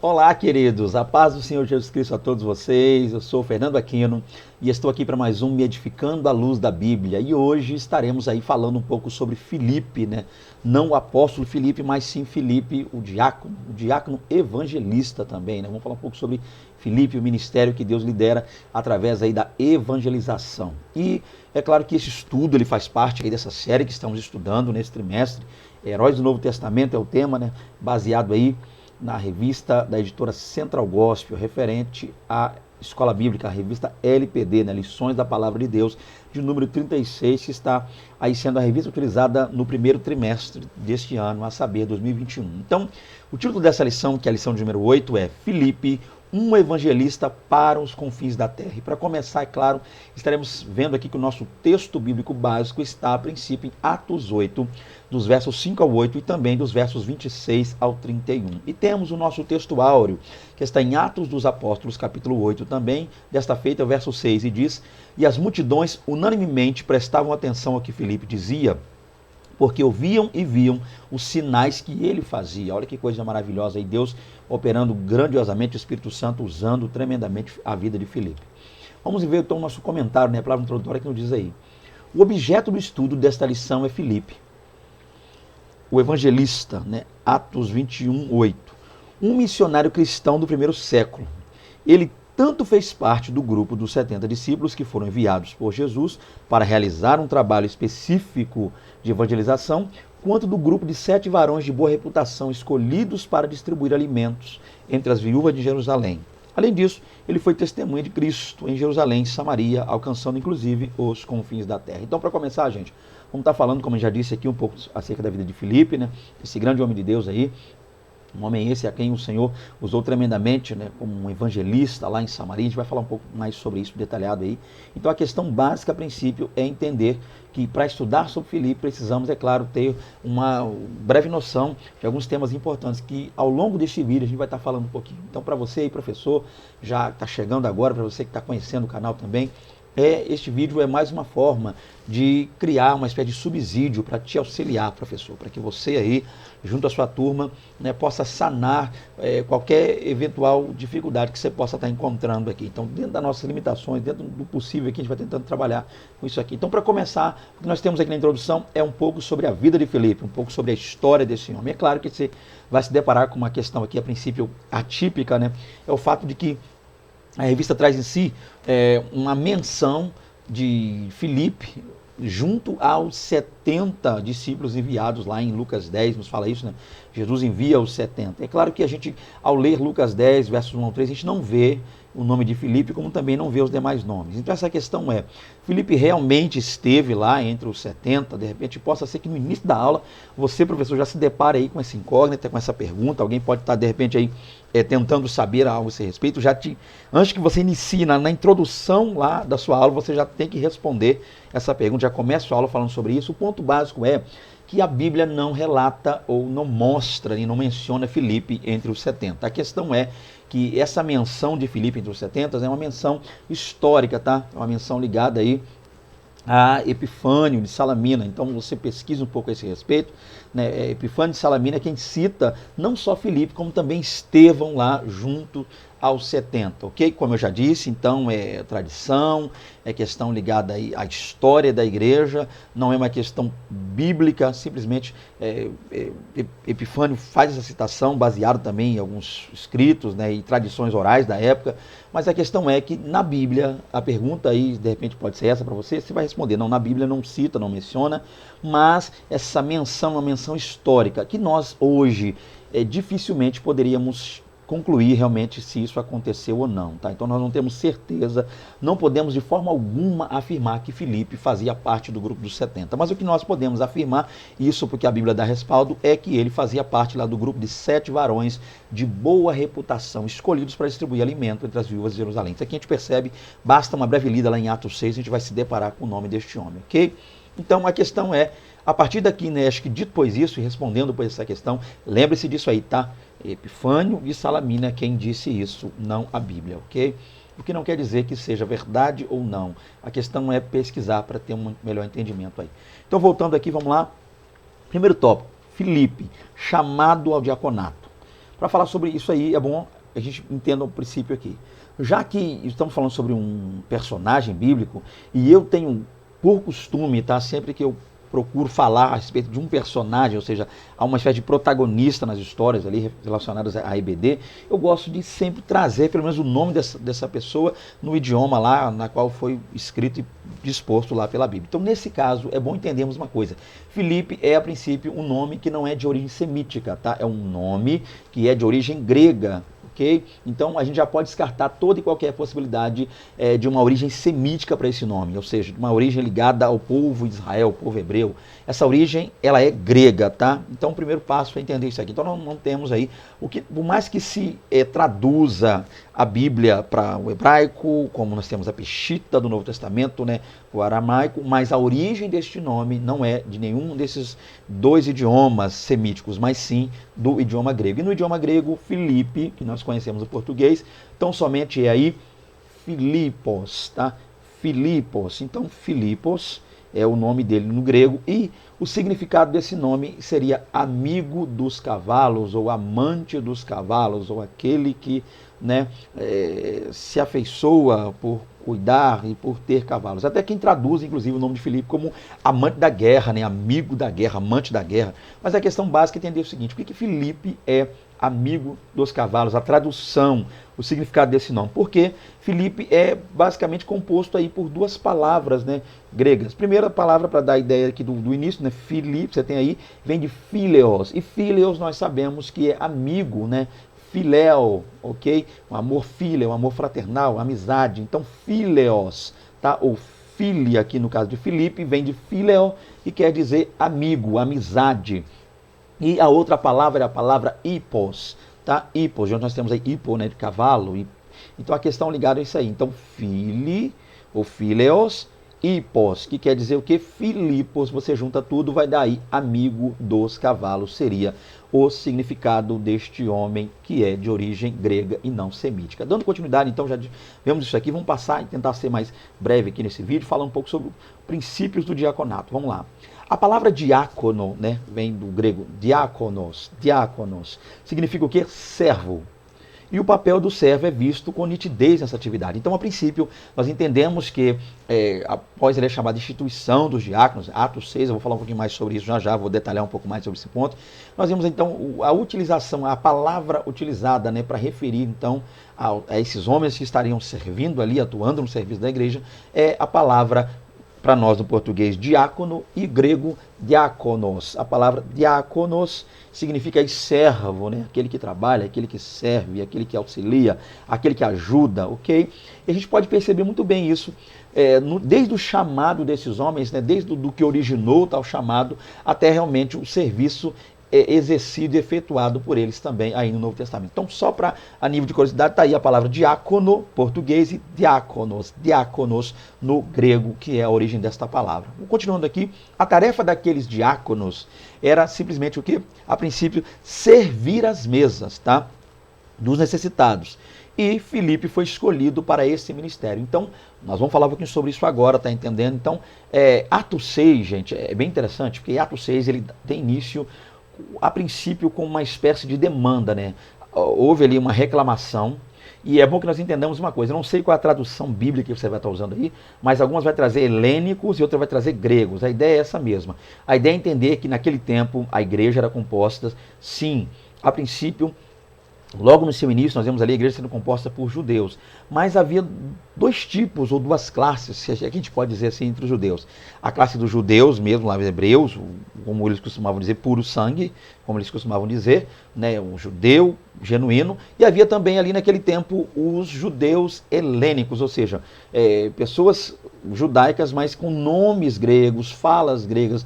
Olá, queridos, a paz do Senhor Jesus Cristo a todos vocês. Eu sou o Fernando Aquino e estou aqui para mais um Me Edificando à Luz da Bíblia. E hoje estaremos aí falando um pouco sobre Filipe, né? Não o apóstolo Filipe, mas sim Filipe, o diácono evangelista também, né? Vamos falar um pouco sobre Filipe, o ministério que Deus lidera através aí da evangelização. E é claro que esse estudo ele faz parte aí dessa série que estamos estudando nesse trimestre. Heróis do Novo Testamento é o tema, né? Baseado aí na revista da editora Central Gospel, referente à Escola Bíblica, a revista LPD, né, Lições da Palavra de Deus, de número 36, que está aí sendo a revista utilizada no primeiro trimestre deste ano, a saber, 2021. Então, o título dessa lição, que é a lição de número 8, é Filipe, um evangelista para os confins da terra. E para começar, é claro, estaremos vendo aqui que o nosso texto bíblico básico está, a princípio, em Atos 8, dos versos 5 ao 8 e também dos versos 26 ao 31. E temos o nosso texto áureo, que está em Atos dos Apóstolos, capítulo 8 também, desta feita, o verso 6, e diz: E as multidões unanimemente prestavam atenção ao que Filipe dizia, porque ouviam e viam os sinais que ele fazia. Olha que coisa maravilhosa aí, Deus operando grandiosamente, o Espírito Santo usando tremendamente a vida de Filipe. Vamos ver então o nosso comentário, né, a palavra introdutória que nos diz aí. O objeto do estudo desta lição é Filipe, o evangelista, né, Atos 21, 8. Um missionário cristão do primeiro século. Ele tanto fez parte do grupo dos 70 discípulos que foram enviados por Jesus para realizar um trabalho específico de evangelização, quanto do grupo de 7 varões de boa reputação escolhidos para distribuir alimentos entre as viúvas de Jerusalém. Além disso, ele foi testemunha de Cristo em Jerusalém e Samaria, alcançando inclusive os confins da terra. Então, para começar, gente, vamos estar falando, como eu já disse aqui, um pouco acerca da vida de Filipe, né? Esse grande homem de Deus aí. Um homem esse a quem o Senhor usou tremendamente, né, como um evangelista lá em Samaria. A gente vai falar um pouco mais sobre isso detalhado aí. Então a questão básica, a princípio, é entender que para estudar sobre Filipe precisamos, é claro, ter uma breve noção de alguns temas importantes que ao longo deste vídeo a gente vai estar falando um pouquinho. Então para você aí, professor, já está chegando agora, para você que está conhecendo o canal também, este vídeo é mais uma forma de criar uma espécie de subsídio para te auxiliar, professor, para que você aí, junto à sua turma, né, possa sanar qualquer eventual dificuldade que você possa estar encontrando aqui. Então, dentro das nossas limitações, dentro do possível aqui, a gente vai tentando trabalhar com isso aqui. Então, para começar, o que nós temos aqui na introdução é um pouco sobre a vida de Filipe, um pouco sobre a história desse homem. É claro que você vai se deparar com uma questão aqui, a princípio atípica, né? É o fato de que a revista traz em si uma menção de Filipe junto aos 70 discípulos enviados lá em Lucas 10, nos fala isso, né? Jesus envia os 70. É claro que a gente, ao ler Lucas 10, versos 1 ao 3, a gente não vê o nome de Filipe, como também não vê os demais nomes. Então essa questão é, Filipe realmente esteve lá entre os 70, de repente possa ser que no início da aula, você, professor, já se depara aí com essa incógnita, com essa pergunta, alguém pode estar de repente aí tentando saber algo a esse respeito, antes que você inicie na introdução lá da sua aula, você já tem que responder essa pergunta, já começa a sua aula falando sobre isso. O ponto básico é que a Bíblia não relata ou não mostra e não menciona Filipe entre os 70. A questão é que essa menção de Filipe entre os 70 é uma menção histórica, tá? É uma menção ligada aí a Epifânio de Salamina. Então você pesquisa um pouco a esse respeito, né? Epifânio de Salamina é quem cita não só Filipe, como também Estevão lá junto aos 70, ok? Como eu já disse, então é tradição, é questão ligada aí à história da igreja, não é uma questão bíblica, simplesmente Epifânio faz essa citação baseado também em alguns escritos, né, e tradições orais da época, mas a questão é que na Bíblia, a pergunta aí de repente pode ser essa para você, você vai responder, não, na Bíblia não cita, não menciona, mas essa menção é uma menção histórica, que nós hoje dificilmente poderíamos concluir realmente se isso aconteceu ou não, tá? Então nós não temos certeza, não podemos de forma alguma afirmar que Filipe fazia parte do grupo dos 70, mas o que nós podemos afirmar, isso porque a Bíblia dá respaldo, é que ele fazia parte lá do grupo de 7 varões de boa reputação, escolhidos para distribuir alimento entre as viúvas de Jerusalém. Isso aqui a gente percebe, basta uma breve lida lá em Atos 6, a gente vai se deparar com o nome deste homem, ok? Então a questão é, a partir daqui, né, acho que dito pois isso, e respondendo por essa questão, lembre-se disso aí, tá? Epifânio de Salamina é quem disse isso, não a Bíblia, ok? O que não quer dizer que seja verdade ou não. A questão é pesquisar para ter um melhor entendimento aí. Então, voltando aqui, vamos lá. Primeiro tópico, Filipe, chamado ao diaconato. para falar sobre isso aí, é bom a gente entenda o princípio aqui. Já que estamos falando sobre um personagem bíblico, e eu tenho por costume, tá, sempre que eu procuro falar a respeito de um personagem, ou seja, há uma espécie de protagonista nas histórias ali relacionadas à EBD, eu gosto de sempre trazer pelo menos o nome dessa pessoa no idioma lá na qual foi escrito e disposto lá pela Bíblia. Então, nesse caso, é bom entendermos uma coisa. Filipe é, a princípio, um nome que não é de origem semítica, tá? É um nome que é de origem grega. Okay? Então a gente já pode descartar toda e qualquer possibilidade de uma origem semítica para esse nome, ou seja, de uma origem ligada ao povo de Israel, ao povo hebreu. Essa origem, ela é grega, tá? Então o primeiro passo é entender isso aqui. Então não temos aí, por mais que se traduza a Bíblia para o hebraico, como nós temos a Peshita do Novo Testamento, né, o aramaico, mas a origem deste nome não é de nenhum desses dois idiomas semíticos, mas sim do idioma grego. E no idioma grego, Filipe, que nós conhecemos o português, então somente é aí Filipos, tá? Filipos. Então Filipos é o nome dele no grego e o significado desse nome seria amigo dos cavalos ou amante dos cavalos ou aquele que, né, se afeiçoa por cuidar e por ter cavalos. Até quem traduz, inclusive, o nome de Filipe como amante da guerra, né, amigo da guerra, amante da guerra. Mas a questão básica é entender o seguinte: por que Filipe é amigo dos cavalos? A tradução, o significado desse nome. Porque Filipe é basicamente composto aí por duas palavras, né, gregas. Primeira palavra, para dar a ideia aqui do início, né, Filipe, você tem aí, vem de Phileos. E Phileos nós sabemos que é amigo, né? Filéu, ok? Um amor filho, um amor fraternal, amizade. Então, Phileos, tá? Ou filha, aqui no caso de Filipe, vem de Philéo, que quer dizer amigo, amizade. E a outra palavra é a palavra hipos, tá? Hipos, onde nós temos aí hipo, né, de cavalo. Então, a questão ligada a isso aí. Então, fili, ou Phileos, hipos, que quer dizer o que? Filipos, você junta tudo, vai dar aí amigo dos cavalos, seria o significado deste homem que é de origem grega e não semítica. Dando continuidade, então, já vemos isso aqui, vamos passar e tentar ser mais breve aqui nesse vídeo, falar um pouco sobre princípios do diaconato. Vamos lá. A palavra diácono, né, vem do grego diáconos, diáconos, significa o quê? Servo. E o papel do servo é visto com nitidez nessa atividade. Então, a princípio, nós entendemos que, após ele é chamado de instituição dos diáconos, Atos 6, eu vou falar um pouquinho mais sobre isso já, vou detalhar um pouco mais sobre esse ponto. Nós vemos, então, a utilização, a palavra utilizada, né, para referir, então, a esses homens que estariam servindo ali, atuando no serviço da igreja, é a palavra, para nós no português, diácono, e grego, diáconos. A palavra diáconos significa aí servo, né? Aquele que trabalha, aquele que serve, aquele que auxilia, aquele que ajuda, ok? E a gente pode perceber muito bem isso, desde o chamado desses homens, né? Desde do que originou tal chamado, até realmente o serviço exercido e efetuado por eles também aí no Novo Testamento. Então, só para a nível de curiosidade, está aí a palavra diácono, português, e diáconos no grego, que é a origem desta palavra. Continuando aqui, a tarefa daqueles diáconos era simplesmente o quê? A princípio, servir as mesas, tá? Dos necessitados. E Filipe foi escolhido para esse ministério. Então, nós vamos falar um pouquinho sobre isso agora, tá entendendo? Então, Atos 6, gente, é bem interessante, porque Atos 6, ele tem início, a princípio, com uma espécie de demanda, né? Houve ali uma reclamação, e é bom que nós entendamos uma coisa. Eu não sei qual é a tradução bíblica que você vai estar usando aí, mas algumas vai trazer helênicos e outras vai trazer gregos. A ideia é essa mesma. A ideia é entender que naquele tempo a igreja era composta, sim, a princípio, logo no seu início, nós vemos ali a igreja sendo composta por judeus, mas havia dois tipos ou duas classes, se a gente pode dizer assim, entre os judeus. A classe dos judeus mesmo, lá hebreus, como eles costumavam dizer, puro sangue, como eles costumavam dizer, né, um judeu genuíno, e havia também ali naquele tempo os judeus helênicos, ou seja, pessoas judaicas, mas com nomes gregos, falas gregas,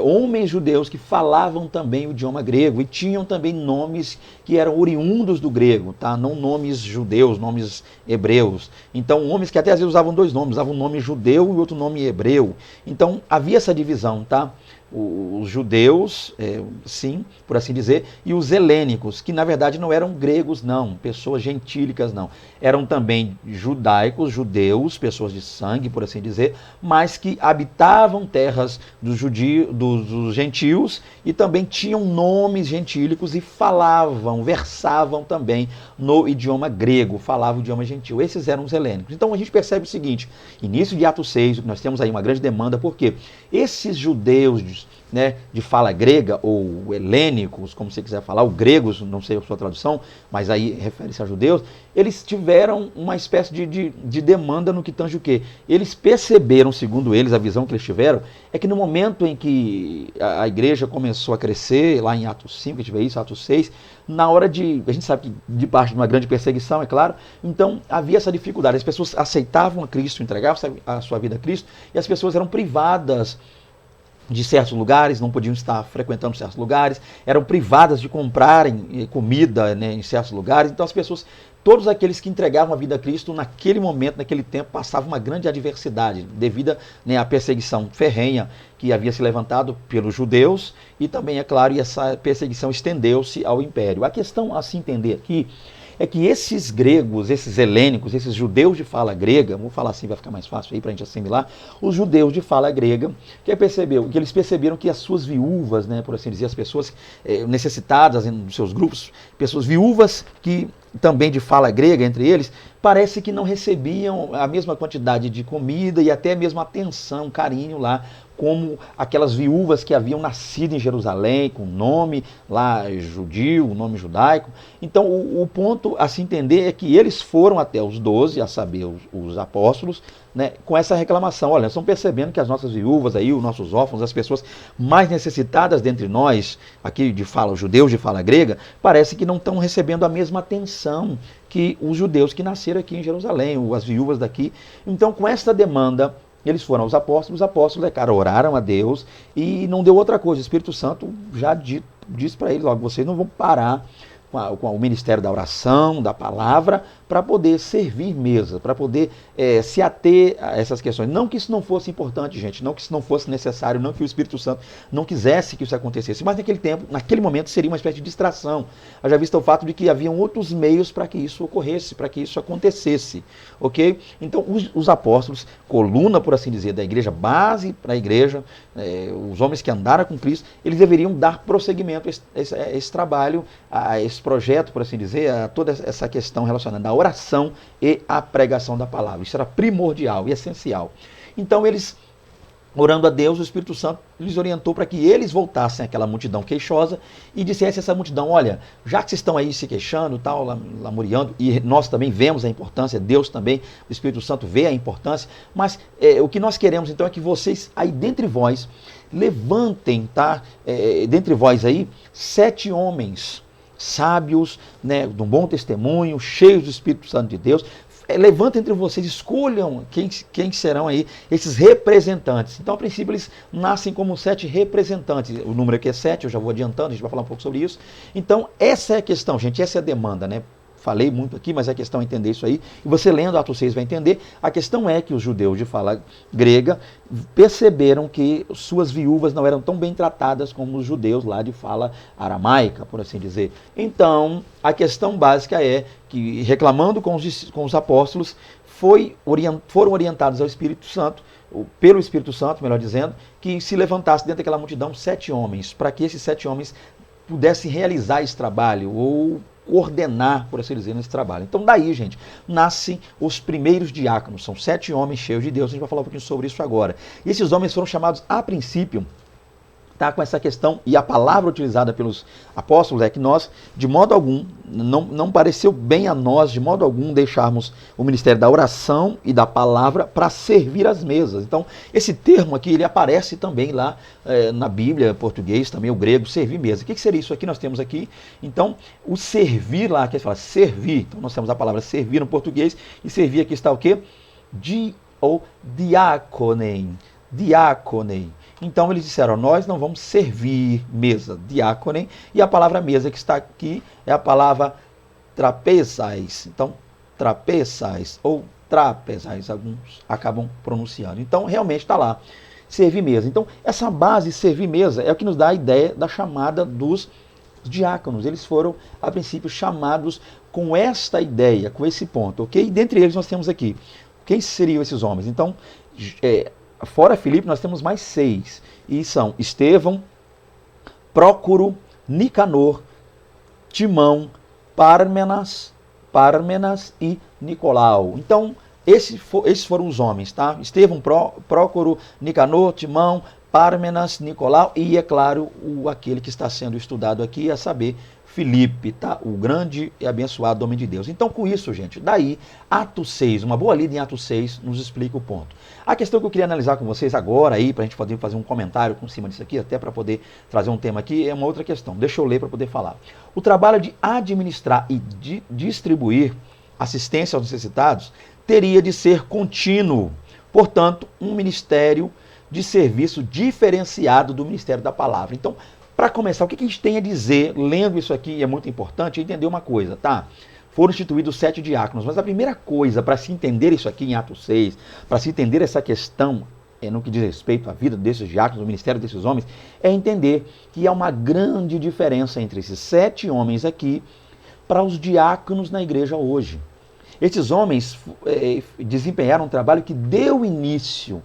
homens judeus que falavam também o idioma grego e tinham também nomes que eram oriundos do grego, tá? Não nomes judeus, nomes hebreus. Então, homens que até às vezes usavam dois nomes, usavam um nome judeu e outro nome hebreu. Então, havia essa divisão, tá? Os judeus, sim, por assim dizer, e os helênicos, que na verdade não eram gregos, não, pessoas gentílicas, não. Eram também judaicos, judeus, pessoas de sangue, por assim dizer, mas que habitavam terras dos judios, dos gentios, e também tinham nomes gentílicos e falavam, versavam também no idioma grego, falavam o idioma gentil. Esses eram os helênicos. Então a gente percebe o seguinte, início de Atos 6, nós temos aí uma grande demanda, porque esses judeus, né, de fala grega, ou helênicos, como você quiser falar, ou gregos, não sei a sua tradução, mas aí refere-se a judeus, eles tiveram uma espécie de demanda no que tange o quê? Eles perceberam, segundo eles, a visão que eles tiveram, é que no momento em que a igreja começou a crescer, lá em Atos 5, a gente vê isso, Atos 6, na hora a gente sabe que de parte de uma grande perseguição, é claro, então havia essa dificuldade, as pessoas aceitavam a Cristo, entregavam a sua vida a Cristo, e as pessoas eram privadas de certos lugares, não podiam estar frequentando certos lugares, eram privadas de comprarem comida, né, em certos lugares. Então as pessoas, todos aqueles que entregavam a vida a Cristo, naquele momento, naquele tempo, passavam uma grande adversidade, devido, né, à perseguição ferrenha que havia se levantado pelos judeus, e também, é claro, essa perseguição estendeu-se ao império. A questão a se entender aqui é que esses gregos, esses helênicos, esses judeus de fala grega, vou falar assim, vai ficar mais fácil aí para a gente assimilar, os judeus de fala grega, que eles perceberam que as suas viúvas, né, por assim dizer, as pessoas necessitadas nos seus grupos, pessoas viúvas que também de fala grega entre eles, parece que não recebiam a mesma quantidade de comida e até mesmo atenção, carinho lá, como aquelas viúvas que haviam nascido em Jerusalém, com nome lá judio, nome judaico. Então o ponto a se entender é que eles foram até os 12, a saber, os apóstolos, né, com essa reclamação. Olha, estão percebendo que as nossas viúvas, aí, os nossos órfãos, as pessoas mais necessitadas dentre nós, aqui de fala, os judeus de fala grega, parece que não estão recebendo a mesma atenção que os judeus que nasceram aqui em Jerusalém, as viúvas daqui. Então, com essa demanda, eles foram aos apóstolos, os apóstolos, cara, oraram a Deus e não deu outra coisa. O Espírito Santo já disse para eles, logo, vocês não vão parar com o ministério da oração, da palavra, para poder servir mesa, para poder se ater a essas questões. Não que isso não fosse importante, gente, não que isso não fosse necessário, não que o Espírito Santo não quisesse que isso acontecesse, mas naquele tempo, naquele momento, seria uma espécie de distração. Haja visto o fato de que haviam outros meios para que isso ocorresse, para que isso acontecesse, ok? Então, os apóstolos, coluna, por assim dizer, da igreja, base para a igreja, os homens que andaram com Cristo, eles deveriam dar prosseguimento a esse trabalho, a esse projeto, por assim dizer, a toda essa questão relacionada à oração e à pregação da palavra. Isso era primordial e essencial. Então eles, orando a Deus, o Espírito Santo lhes orientou para que eles voltassem àquela multidão queixosa e dissessem a essa multidão, olha, já que vocês estão aí se queixando, tal, lamuriando, e nós também vemos a importância, Deus também, o Espírito Santo vê a importância, mas o que nós queremos então é que vocês aí dentre vós levantem, tá? Dentre vós aí 7 homens sábios, né, de um bom testemunho, cheios do Espírito Santo de Deus, levantem entre vocês, escolham quem serão aí esses representantes. Então, a princípio, eles nascem como 7 representantes. O número aqui é 7, eu já vou adiantando, a gente vai falar um pouco sobre isso. Então, essa é a questão, gente, essa é a demanda, né? Falei muito aqui, mas a questão é entender isso aí. E você lendo Atos 6 vai entender. A questão é que os judeus de fala grega perceberam que suas viúvas não eram tão bem tratadas como os judeus lá de fala aramaica, por assim dizer. Então, a questão básica é que, reclamando com os apóstolos, foram orientados ao Espírito Santo, pelo Espírito Santo, melhor dizendo, que se levantasse dentro daquela multidão 7 homens, para que esses 7 homens pudessem realizar esse trabalho, ou ordenar, por assim dizer, nesse trabalho. Então daí, gente, nascem os primeiros diáconos. São 7 homens cheios de Deus. A gente vai falar um pouquinho sobre isso agora. E esses homens foram chamados, a princípio, tá, com essa questão, e a palavra utilizada pelos apóstolos é que nós, de modo algum, não pareceu bem a nós, de modo algum, deixarmos o ministério da oração e da palavra para servir as mesas. Então, esse termo aqui, ele aparece também lá na Bíblia, português, também o grego, servir mesa. O que seria isso aqui? Nós temos aqui, então, o servir lá, que ele fala servir. Então, nós temos a palavra servir no português, e servir aqui está o quê? Diaconem. Diaconem. Então eles disseram, nós não vamos servir mesa, diáconem, e a palavra mesa que está aqui é a palavra trapezais. Então, trapezais ou trapezais, alguns acabam pronunciando. Então, realmente está lá, servir mesa. Então, essa base, servir mesa, é o que nos dá a ideia da chamada dos diáconos. Eles foram, a princípio, chamados com esta ideia, com esse ponto, ok? E dentre eles nós temos aqui, Quem seriam esses homens? Então, fora Filipe, nós temos mais 6. E são Estevão, Prócoro, Nicanor, Timão, Pármenas e Nicolau. Então, esses foram os homens, tá? Estevão, Prócoro, Nicanor, Timão, Pármenas, Nicolau e, é claro, aquele que está sendo estudado aqui, a saber, Filipe, tá? O grande e abençoado homem de Deus. Então, com isso, gente, daí, Atos 6, uma boa lida em Atos 6 nos explica o ponto. A questão que eu queria analisar com vocês agora aí, para a gente poder fazer um comentário por cima disso aqui, até para poder trazer um tema aqui, é uma outra questão. Deixa eu ler para poder falar. O trabalho de administrar e de distribuir assistência aos necessitados teria de ser contínuo. Portanto, um ministério de serviço diferenciado do ministério da palavra. Então, para começar, o que a gente tem a dizer, lendo isso aqui, é muito importante entender uma coisa, tá? Foram instituídos 7 diáconos, mas a primeira coisa para se entender isso aqui em Atos 6, para se entender essa questão no que diz respeito à vida desses diáconos, do ministério desses homens, é entender que há uma grande diferença entre esses 7 homens aqui para os diáconos na igreja hoje. Esses homens desempenharam um trabalho que deu início,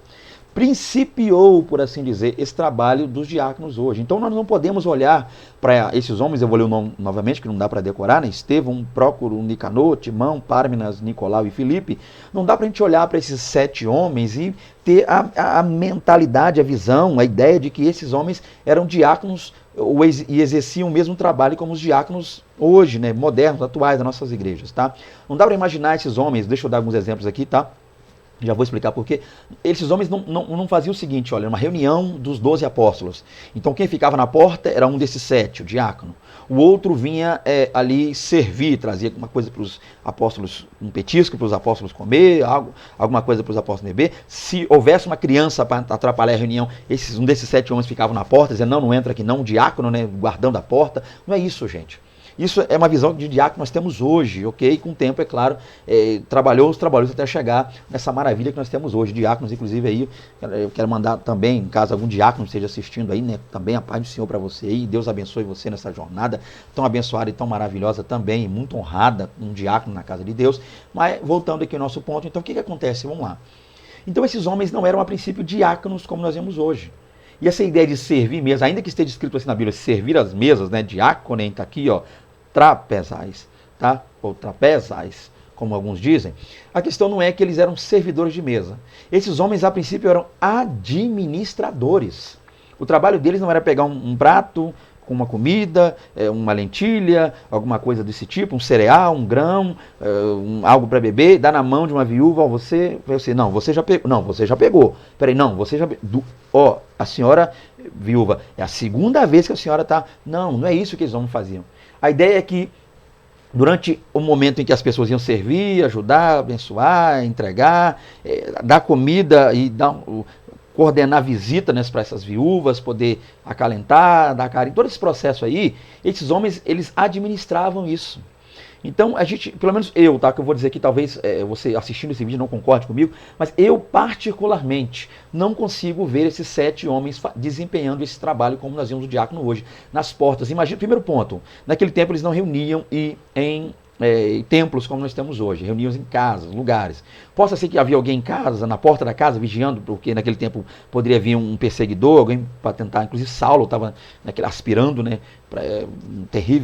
principiou, por assim dizer, esse trabalho dos diáconos hoje. Então nós não podemos olhar para esses homens, eu vou ler o nome novamente, que não dá para decorar, né? Estevão, Prócoro, Nicanor, Timão, Pármenas, Nicolau e Filipe. Não dá para a gente olhar para esses 7 homens e ter a mentalidade, a visão, a ideia de que esses homens eram diáconos e exerciam o mesmo trabalho como os diáconos hoje, né? Modernos, atuais das nossas igrejas, tá? Não dá para imaginar esses homens, deixa eu dar alguns exemplos aqui, tá? Já vou explicar por quê. Esses homens não faziam o seguinte, olha, uma reunião dos 12 apóstolos. Então quem ficava na porta era um desses 7, o diácono. O outro vinha ali servir, trazia alguma coisa para os apóstolos, um petisco para os apóstolos comer, alguma coisa para os apóstolos beber. Se houvesse uma criança para atrapalhar a reunião, um desses 7 homens ficavam na porta, dizendo, não entra aqui não, o diácono, né, guardando a porta. Não é isso, gente. Isso é uma visão de diácono que nós temos hoje, ok? Com o tempo, é claro, trabalhou até chegar nessa maravilha que nós temos hoje. Diáconos, inclusive, aí, eu quero mandar também, caso algum diácono esteja assistindo aí, né? Também a paz do Senhor para você aí. Deus abençoe você nessa jornada tão abençoada e tão maravilhosa também, muito honrada, um diácono na casa de Deus. Mas, voltando aqui ao nosso ponto, então, o que acontece? Vamos lá. Então, esses homens não eram, a princípio, diáconos como nós vemos hoje. E essa ideia de servir mesas, ainda que esteja escrito assim na Bíblia, servir as mesas, né? Diácono, está aqui, ó. Trapezais, tá? Ou trapezais, como alguns dizem. A questão não é que eles eram servidores de mesa. Esses homens, a princípio, eram administradores. O trabalho deles não era pegar um prato com uma comida, uma lentilha, alguma coisa desse tipo, um cereal, um grão, algo para beber, dar na mão de uma viúva, você já pegou. Não, você já pegou. Peraí, não, você já ó, a senhora viúva, é a segunda vez que a senhora está. Não é isso que eles homens faziam. A ideia é que, durante o momento em que as pessoas iam servir, ajudar, abençoar, entregar, dar comida e coordenar visita, né, para essas viúvas, poder acalentar, dar carinho, todo esse processo aí, esses homens, eles administravam isso. Então, a gente, pelo menos eu, tá, que eu vou dizer que talvez você assistindo esse vídeo não concorde comigo, mas eu particularmente não consigo ver esses 7 homens desempenhando esse trabalho como nós vemos o diácono hoje, nas portas. Imagina, primeiro ponto, naquele tempo eles não reuniam em templos como nós temos hoje, reuniam em casas, lugares. Possa ser que havia alguém em casa, na porta da casa, vigiando, porque naquele tempo poderia vir um perseguidor, alguém para tentar, inclusive Saulo estava aspirando, né,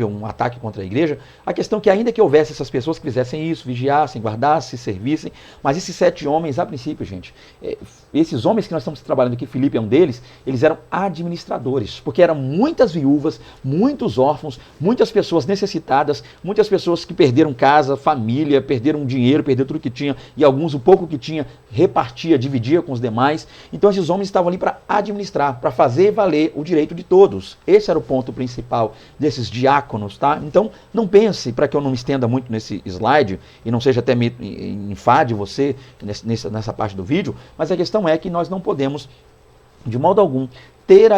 um ataque contra a igreja. A questão é que ainda que houvesse essas pessoas que fizessem isso, vigiassem, guardassem, servissem, mas esses 7 homens, a princípio, gente, esses homens que nós estamos trabalhando aqui, Filipe é um deles, eles eram administradores, porque eram muitas viúvas, muitos órfãos, muitas pessoas necessitadas, muitas pessoas que perderam casa, família, perderam dinheiro, perderam tudo que tinha, e alguns, o pouco que tinha, repartia, dividia com os demais. Então esses homens estavam ali para administrar, para fazer valer o direito de todos. Esse era o ponto principal desses diáconos, tá? Então, não pense, para que eu não me estenda muito nesse slide, e não seja até me enfade você nessa parte do vídeo, mas a questão é que nós não podemos, de modo algum, ter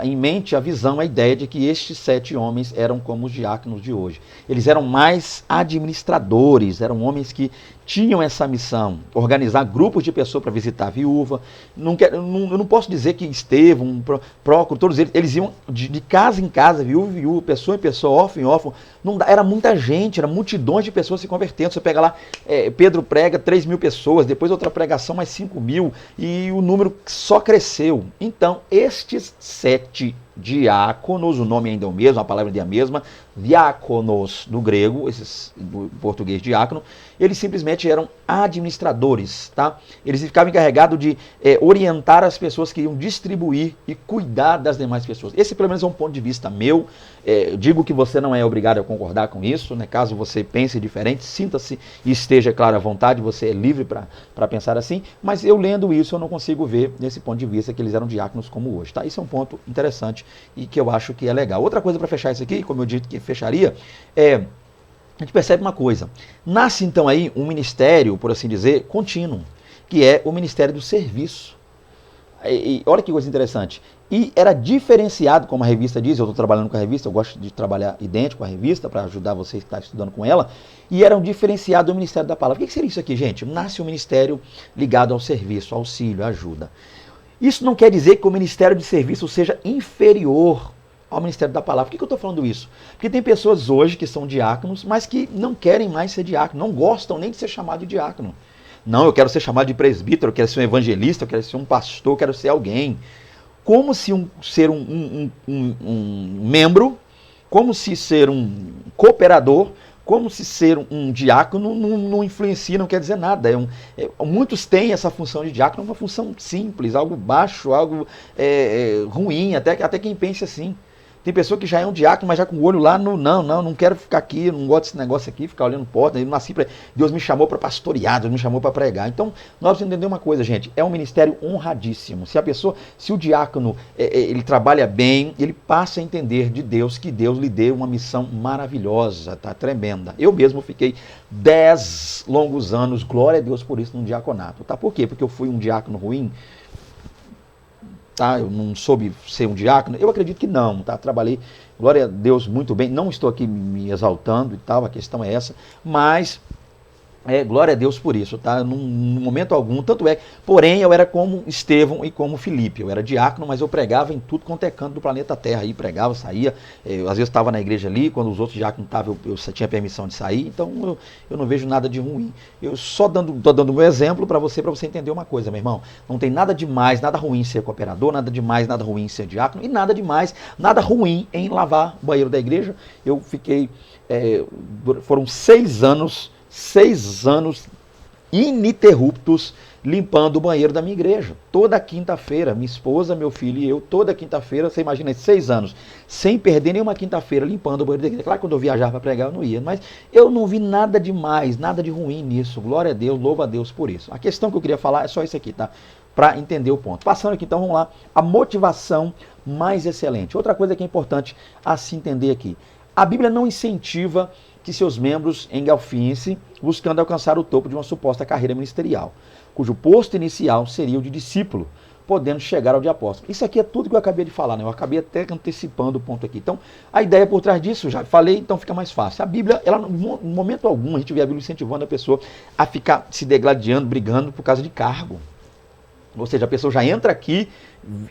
em mente a visão, a ideia de que estes 7 homens eram como os diáconos de hoje. Eles eram mais administradores, eram homens que tinham essa missão, organizar grupos de pessoas para visitar a viúva. Eu não posso dizer que Estevão, Prócoro, todos eles iam de casa em casa, viúva em viúva, pessoa em pessoa, órfão em órfão, Não dá, era muita gente, era multidões de pessoas se convertendo. Você pega lá, Pedro prega 3.000 pessoas, depois outra pregação mais 5.000, e o número só cresceu. Então, estes 7 diáconos, o nome ainda é o mesmo, a palavra ainda é a mesma, diáconos do grego, esses do português diácono, eles simplesmente eram administradores, tá? Eles ficavam encarregados de orientar as pessoas que iam distribuir e cuidar das demais pessoas. Esse, pelo menos, é um ponto de vista meu. Digo que você não é obrigado a concordar com isso, né? Caso você pense diferente, sinta-se e esteja, claro, à vontade, você é livre para pensar assim, mas eu lendo isso, eu não consigo ver, nesse ponto de vista, que eles eram diáconos como hoje, tá? Isso é um ponto interessante e que eu acho que é legal. Outra coisa para fechar isso aqui, como eu disse que fecharia, a gente percebe uma coisa. Nasce então aí um ministério, por assim dizer, contínuo, que é o ministério do serviço. E olha que coisa interessante. E era diferenciado, como a revista diz, eu estou trabalhando com a revista, eu gosto de trabalhar idêntico com a revista, para ajudar vocês que estão estudando com ela, e era um diferenciado do Ministério da Palavra. O que seria isso aqui, gente? Nasce um ministério ligado ao serviço, auxílio, ajuda. Isso não quer dizer que o Ministério de Serviço seja inferior ao Ministério da Palavra. Por que eu estou falando isso? Porque tem pessoas hoje que são diáconos, mas que não querem mais ser diácono, não gostam nem de ser chamado de diácono. Não, eu quero ser chamado de presbítero, eu quero ser um evangelista, eu quero ser um pastor, eu quero ser alguém. Como se ser um membro, como se ser um cooperador, como se ser um diácono não influencia, não quer dizer nada. Muitos têm essa função de diácono, uma função simples, algo baixo, algo ruim, até quem pense assim. Tem pessoa que já é um diácono, mas já com o olho lá no não quero ficar aqui, não gosto desse negócio aqui, ficar olhando porta, eu nasci pra... Deus me chamou para pastorear, Deus me chamou para pregar. Então, nós precisamos entender uma coisa, gente, é um ministério honradíssimo. Se o diácono, ele trabalha bem, ele passa a entender de Deus que Deus lhe deu uma missão maravilhosa, tá? Tremenda. Eu mesmo fiquei 10 longos anos, glória a Deus por isso, no diaconato, tá? Por quê? Porque eu fui um diácono ruim? Tá? Eu não soube ser um diácono? Eu acredito que não, tá? Trabalhei, glória a Deus, muito bem. Não estou aqui me exaltando e tal, a questão é essa, mas glória a Deus por isso, tá? Num momento algum, tanto é. Porém, eu era como Estevão e como Filipe. Eu era diácono, mas eu pregava em tudo quanto é canto do planeta Terra. Aí pregava, saía. Às vezes estava na igreja ali, quando os outros diáconos estavam, eu tinha permissão de sair. Então, eu não vejo nada de ruim. Eu só estou dando um exemplo para você entender uma coisa, meu irmão. Não tem nada de mais, nada ruim em ser cooperador, nada de mais, nada ruim em ser diácono, e nada de mais, nada ruim em lavar o banheiro da igreja. Eu fiquei, foram 6 anos ininterruptos limpando o banheiro da minha igreja. Toda quinta-feira, minha esposa, meu filho e eu, toda quinta-feira, você imagina, 6 anos, sem perder nenhuma quinta-feira limpando o banheiro da igreja. Claro que quando eu viajava para pregar eu não ia, mas eu não vi nada de mais, nada de ruim nisso. Glória a Deus, louva a Deus por isso. A questão que eu queria falar é só isso aqui, tá? Para entender o ponto. Passando aqui, então, vamos lá. A motivação mais excelente. Outra coisa que é importante a se entender aqui. A Bíblia não incentiva que seus membros engalfinhem-se buscando alcançar o topo de uma suposta carreira ministerial, cujo posto inicial seria o de discípulo, podendo chegar ao de apóstolo. Isso aqui é tudo que eu acabei de falar, né? Eu acabei até antecipando o ponto aqui. Então, a ideia por trás disso, já falei, então fica mais fácil. A Bíblia, ela, em momento algum, a gente vê a Bíblia incentivando a pessoa a ficar se degladiando, brigando por causa de cargo. Ou seja, a pessoa já entra aqui,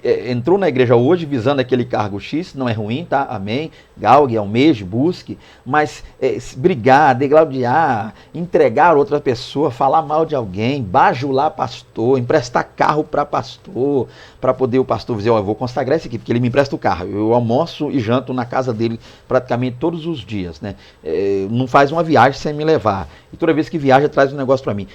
entrou na igreja hoje visando aquele cargo X, não é ruim, tá? Amém. Galgue, almeje, busque, mas brigar, degladiar, entregar outra pessoa, falar mal de alguém, bajular pastor, emprestar carro para pastor, para poder o pastor dizer, eu vou consagrar esse aqui, porque ele me empresta o carro. Eu almoço e janto na casa dele praticamente todos os dias, né? Não faz uma viagem sem me levar. E toda vez que viaja, traz um negócio para mim.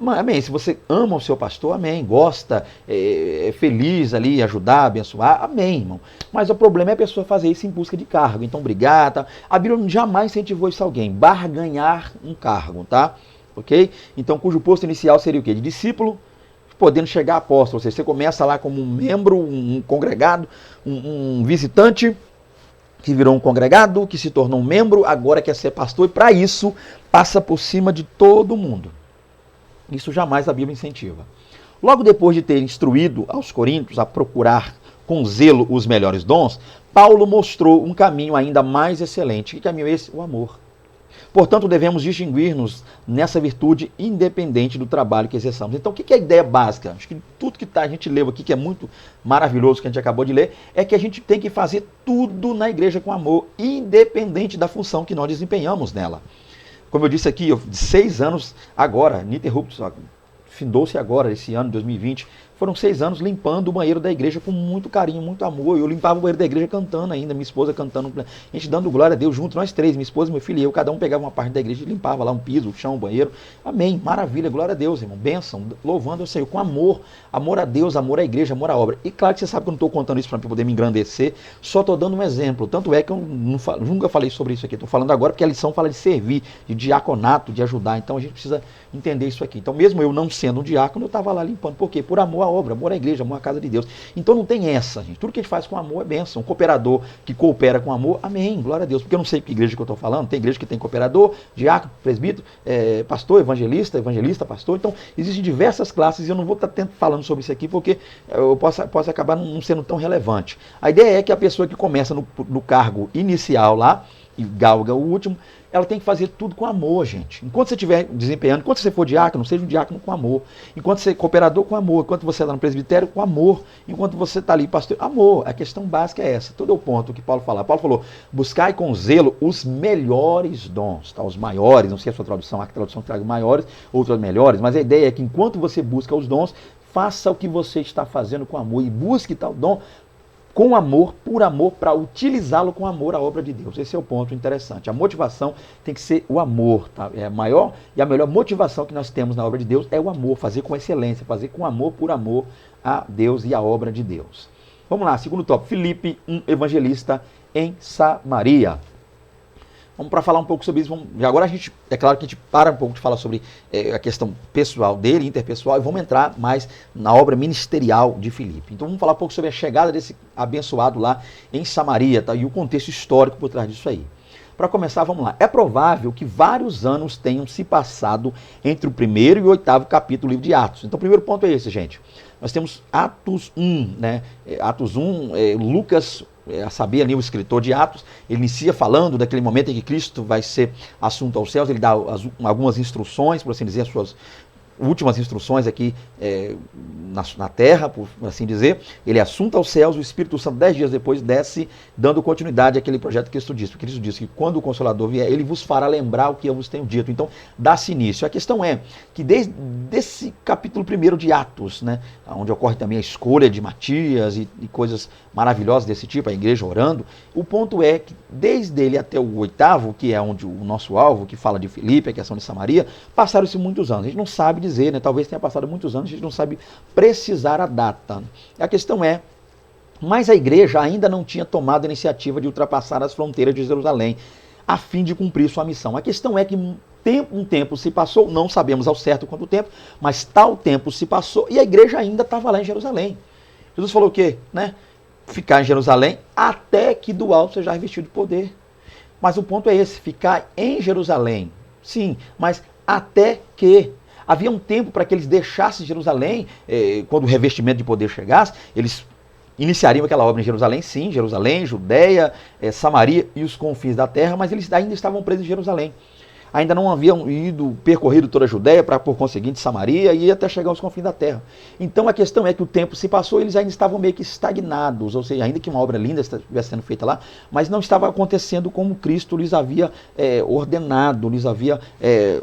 Amém. Se você ama o seu pastor, amém. Gosta, é feliz ali, ajudar, abençoar, amém, irmão. Mas o problema é a pessoa fazer isso em busca de cargo. Então, brigar, tá? A Bíblia jamais incentivou isso a alguém. Barganhar um cargo, tá? Ok? Então, cujo posto inicial seria o quê? De discípulo, podendo chegar a apóstolo. Ou seja, você começa lá como um membro, um congregado, um visitante, que virou um congregado, que se tornou um membro, agora quer ser pastor, e para isso passa por cima de todo mundo. Isso jamais a Bíblia incentiva. Logo depois de ter instruído aos coríntios a procurar com zelo os melhores dons, Paulo mostrou um caminho ainda mais excelente. Que caminho é esse? O amor. Portanto, devemos distinguir-nos nessa virtude independente do trabalho que exerçamos. Então, o que é a ideia básica? Acho que tudo que a gente leu aqui, que é muito maravilhoso, que a gente acabou de ler, é que a gente tem que fazer tudo na igreja com amor, independente da função que nós desempenhamos nela. Como eu disse aqui, de 6 anos agora, ininterruptos, findou-se agora, esse ano, 2020, foram 6 anos limpando o banheiro da igreja com muito carinho, muito amor. Eu limpava o banheiro da igreja cantando ainda, minha esposa cantando, a gente dando glória a Deus junto, nós três, minha esposa, meu filho e eu, cada um pegava uma parte da igreja e limpava lá um piso, o chão, o banheiro. Amém, maravilha, glória a Deus, irmão, bênção, louvando o Senhor, com amor, amor a Deus, amor à igreja, amor à obra. E claro que você sabe que eu não estou contando isso para poder me engrandecer, só estou dando um exemplo, tanto é que eu nunca falei sobre isso aqui, estou falando agora porque a lição fala de servir, de diaconato, de ajudar, então a gente precisa entender isso aqui. Então mesmo eu não sendo um diácono, eu estava lá limpando, por quê? Por amor à obra, amor à igreja, amor à casa de Deus. Então não tem essa, gente. Tudo que a gente faz com amor é bênção. Um cooperador que coopera com amor, amém, glória a Deus. Porque eu não sei que igreja que eu estou falando, tem igreja que tem cooperador, diácono, presbítero, pastor, evangelista, pastor. Então existem diversas classes e eu não vou estar falando sobre isso aqui porque eu posso acabar não sendo tão relevante. A ideia é que a pessoa que começa no cargo inicial lá e galga o último, ela tem que fazer tudo com amor, gente. Enquanto você estiver desempenhando, enquanto você for diácono, seja um diácono com amor. Enquanto você é cooperador, com amor. Enquanto você está no presbitério, com amor. Enquanto você está ali, pastor, amor. A questão básica é essa. Todo é o ponto que Paulo fala. Paulo falou, buscai com zelo os melhores dons, tá? Os maiores, não sei a sua tradução, a tradução traga maiores, outras melhores, mas a ideia é que enquanto você busca os dons, faça o que você está fazendo com amor e busque tal dom com amor, por amor, para utilizá-lo com amor à obra de Deus. Esse é o ponto interessante. A motivação tem que ser o amor. Tá? É a maior e a melhor motivação que nós temos na obra de Deus é o amor, fazer com excelência, fazer com amor, por amor a Deus e a obra de Deus. Vamos lá, segundo tópico, Filipe, um evangelista em Samaria. Vamos para falar um pouco sobre isso. Agora é claro que a gente para um pouco de falar sobre a questão pessoal dele, interpessoal, e vamos entrar mais na obra ministerial de Filipe. Então vamos falar um pouco sobre a chegada desse abençoado lá em Samaria, tá? E o contexto histórico por trás disso aí. Para começar, vamos lá. É provável que vários anos tenham se passado entre o primeiro e o 8º capítulo do livro de Atos. Então o primeiro ponto é esse, gente. Nós temos Atos 1, né? Atos 1, Lucas, a saber ali o escritor de Atos, ele inicia falando daquele momento em que Cristo vai ser assunto aos céus, ele dá algumas instruções, por assim dizer, as suas últimas instruções aqui na terra, por assim dizer. Ele é assunto aos céus, o Espírito Santo 10 dias depois desce, dando continuidade àquele projeto que Cristo disse. Porque Cristo disse que quando o Consolador vier, ele vos fará lembrar o que eu vos tenho dito. Então, dá-se início. A questão é que desde esse capítulo 1 de Atos, né, onde ocorre também a escolha de Matias e coisas maravilhosas desse tipo, a igreja orando, o ponto é que desde ele até o 8º, que é onde o nosso alvo, que fala de Filipe, a questão de Samaria, passaram-se muitos anos. A gente não sabe dizer, né? Talvez tenha passado muitos anos, a gente não sabe precisar a data. A questão é, mas a igreja ainda não tinha tomado a iniciativa de ultrapassar as fronteiras de Jerusalém, a fim de cumprir sua missão. A questão é que um tempo se passou, não sabemos ao certo quanto tempo, mas tal tempo se passou e a igreja ainda estava lá em Jerusalém. Jesus falou o quê? Né? Ficar em Jerusalém até que do alto seja revestido de poder. Mas o ponto é esse, ficar em Jerusalém, sim, mas até que havia um tempo para que eles deixassem Jerusalém, quando o revestimento de poder chegasse, eles iniciariam aquela obra em Jerusalém, sim, Jerusalém, Judeia, Samaria e os confins da terra, mas eles ainda estavam presos em Jerusalém. Ainda não haviam percorrido toda a Judeia, para por conseguinte Samaria, e até chegar aos confins da terra. Então a questão é que o tempo se passou e eles ainda estavam meio que estagnados, ou seja, ainda que uma obra linda estivesse sendo feita lá, mas não estava acontecendo como Cristo lhes havia ordenado, lhes havia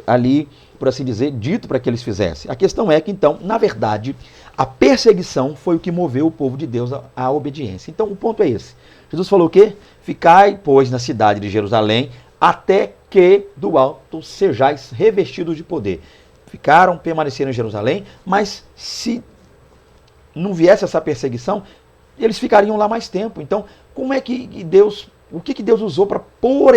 ali, por assim dizer, dito para que eles fizessem. A questão é que então, na verdade, a perseguição foi o que moveu o povo de Deus à obediência. Então o ponto é esse. Jesus falou o quê? Ficai, pois, na cidade de Jerusalém, até que do alto sejais revestidos de poder. Permaneceram em Jerusalém, mas se não viesse essa perseguição, eles ficariam lá mais tempo. Então, como é que Deus, o que Deus usou para pôr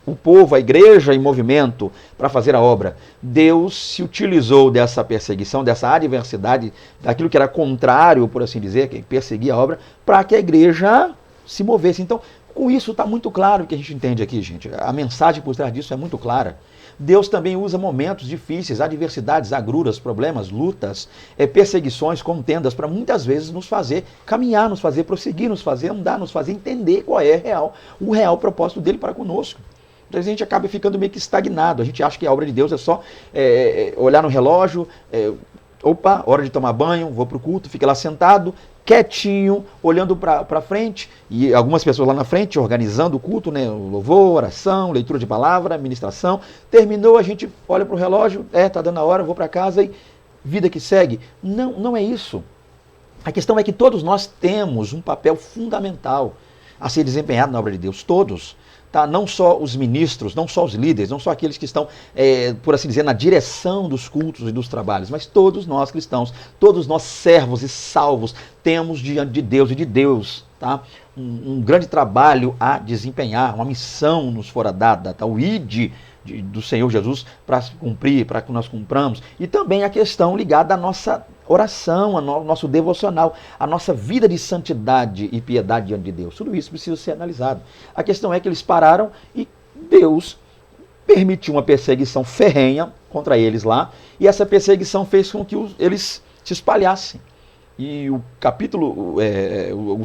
o povo, a igreja em movimento para fazer a obra? Deus se utilizou dessa perseguição, dessa adversidade, daquilo que era contrário, por assim dizer, que perseguia a obra, para que a igreja se movesse. Então, com isso está muito claro o que a gente entende aqui, gente. A mensagem por trás disso é muito clara. Deus também usa momentos difíceis, adversidades, agruras, problemas, lutas, perseguições, contendas, para muitas vezes nos fazer caminhar, nos fazer prosseguir, nos fazer andar, nos fazer entender qual é o real propósito dele para conosco. Então a gente acaba ficando meio que estagnado. A gente acha que a obra de Deus é só olhar no relógio, opa, hora de tomar banho, vou para o culto, fica lá sentado, quietinho, olhando para frente, e algumas pessoas lá na frente organizando o culto, né? O louvor, oração, leitura de palavra, ministração. Terminou, a gente olha para o relógio, tá dando a hora, vou para casa e vida que segue. Não, não é isso. A questão é que todos nós temos um papel fundamental a ser desempenhado na obra de Deus, todos. Tá? Não só os ministros, não só os líderes, não só aqueles que estão, por assim dizer, na direção dos cultos e dos trabalhos, mas todos nós cristãos, todos nós servos e salvos, temos diante de Deus e de Deus, tá? Um grande trabalho a desempenhar, uma missão nos fora dada, tá? O ID do Senhor Jesus para cumprir, para que nós cumpramos, e também a questão ligada à nossa oração, ao nosso devocional, à nossa vida de santidade e piedade diante de Deus. Tudo isso precisa ser analisado. A questão é que eles pararam e Deus permitiu uma perseguição ferrenha contra eles lá, e essa perseguição fez com que eles se espalhassem. E os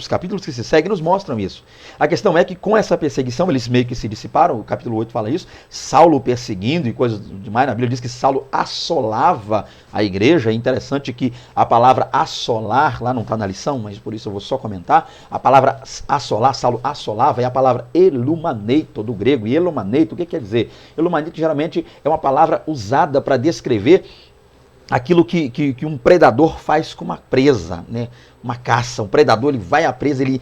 capítulos que se seguem nos mostram isso. A questão é que com essa perseguição eles meio que se dissiparam, o capítulo 8 fala isso, Saulo perseguindo e coisas demais, na Bíblia diz que Saulo assolava a igreja. É interessante que a palavra assolar, lá não está na lição, mas por isso eu vou só comentar, a palavra assolar, Saulo assolava, é a palavra elumaneito do grego. E elumaneito, o que quer dizer? Elumaneito geralmente é uma palavra usada para descrever aquilo que um predador faz com uma presa, né? Uma caça. Um predador, ele vai à presa, ele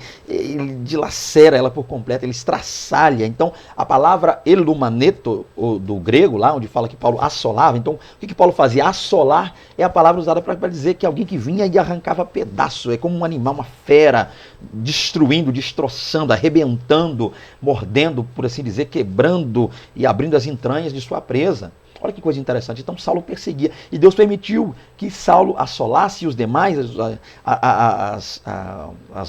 dilacera ela por completo, ele estraçalha. Então, a palavra elumaneto, do grego, lá onde fala que Paulo assolava, então, o que Paulo fazia? Assolar é a palavra usada para dizer que alguém que vinha e arrancava pedaço. É como um animal, uma fera, destruindo, destroçando, arrebentando, mordendo, por assim dizer, quebrando e abrindo as entranhas de sua presa. Olha que coisa interessante. Então Saulo perseguia. E Deus permitiu que Saulo assolasse os demais, as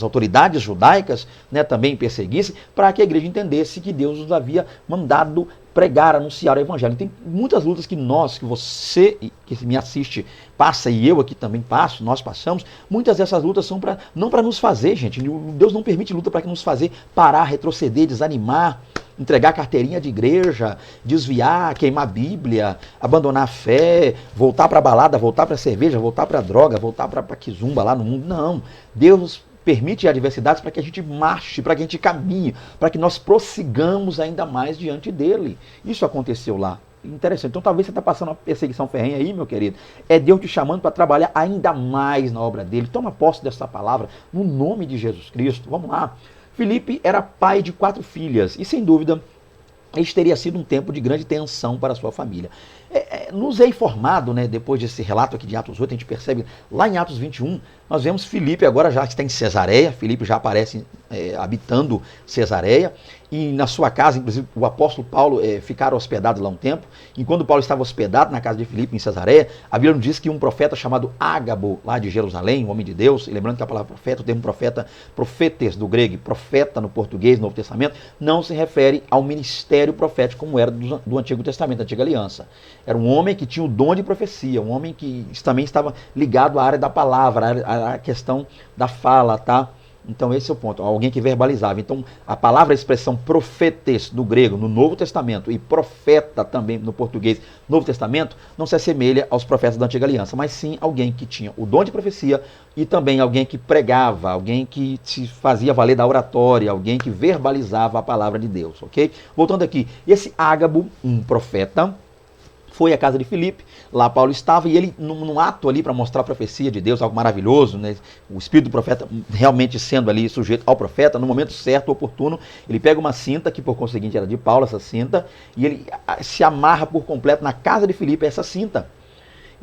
autoridades judaicas, né, também perseguissem, para que a igreja entendesse que Deus os havia mandado pregar, anunciar o evangelho. Tem muitas lutas que você que me assiste passa, e eu aqui também passo, nós passamos. Muitas dessas lutas são não para nos fazer, gente. Deus não permite luta para nos fazer parar, retroceder, desanimar, entregar carteirinha de igreja, desviar, queimar a Bíblia, abandonar a fé, voltar para a balada, voltar para a cerveja, voltar para a droga, voltar para a quizumba lá no mundo. Não. Deus permite adversidades para que a gente marche, para que a gente caminhe, para que nós prossigamos ainda mais diante dele. Isso aconteceu lá. Interessante. Então talvez você está passando uma perseguição ferrenha aí, meu querido. É Deus te chamando para trabalhar ainda mais na obra dele. Toma posse dessa palavra no nome de Jesus Cristo. Vamos lá. Filipe era pai de 4 filhas e, sem dúvida, este teria sido um tempo de grande tensão para a sua família. Nos é informado, né, depois desse relato aqui de Atos 8, a gente percebe, lá em Atos 21, nós vemos Filipe agora já está em Cesareia. Filipe já aparece habitando Cesareia, e na sua casa, inclusive, o apóstolo Paulo ficaram hospedados lá um tempo. E quando Paulo estava hospedado na casa de Filipe, em Cesareia, a Bíblia nos diz que um profeta chamado Ágabo, lá de Jerusalém, um homem de Deus, e lembrando que a palavra profeta, o termo profeta, profetes do grego, profeta no português, no Novo Testamento, não se refere ao ministério profético como era do Antigo Testamento, da Antiga Aliança. Era um homem que tinha o dom de profecia, um homem que também estava ligado à área da palavra, à questão da fala, tá? Então esse é o ponto, alguém que verbalizava. Então a palavra, a expressão profetes do grego no Novo Testamento e profeta também no português Novo Testamento não se assemelha aos profetas da Antiga Aliança, mas sim alguém que tinha o dom de profecia e também alguém que pregava, alguém que se fazia valer da oratória, alguém que verbalizava a palavra de Deus, ok? Voltando aqui, esse Ágabo, um profeta, foi à casa de Filipe, lá Paulo estava, e ele, num ato ali para mostrar a profecia de Deus, algo maravilhoso, né? O espírito do profeta realmente sendo ali sujeito ao profeta, no momento certo, oportuno, ele pega uma cinta, que por conseguinte era de Paulo, essa cinta, e ele se amarra por completo na casa de Filipe essa cinta.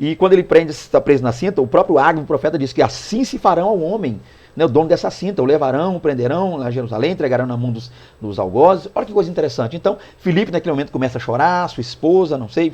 E quando ele está preso na cinta, o próprio Ágabo, o profeta, diz que assim se farão ao homem, né, o dono dessa cinta, o levarão, o prenderão a Jerusalém, entregarão na mão dos algozes. Olha que coisa interessante. Então, Filipe naquele momento começa a chorar, sua esposa, não sei,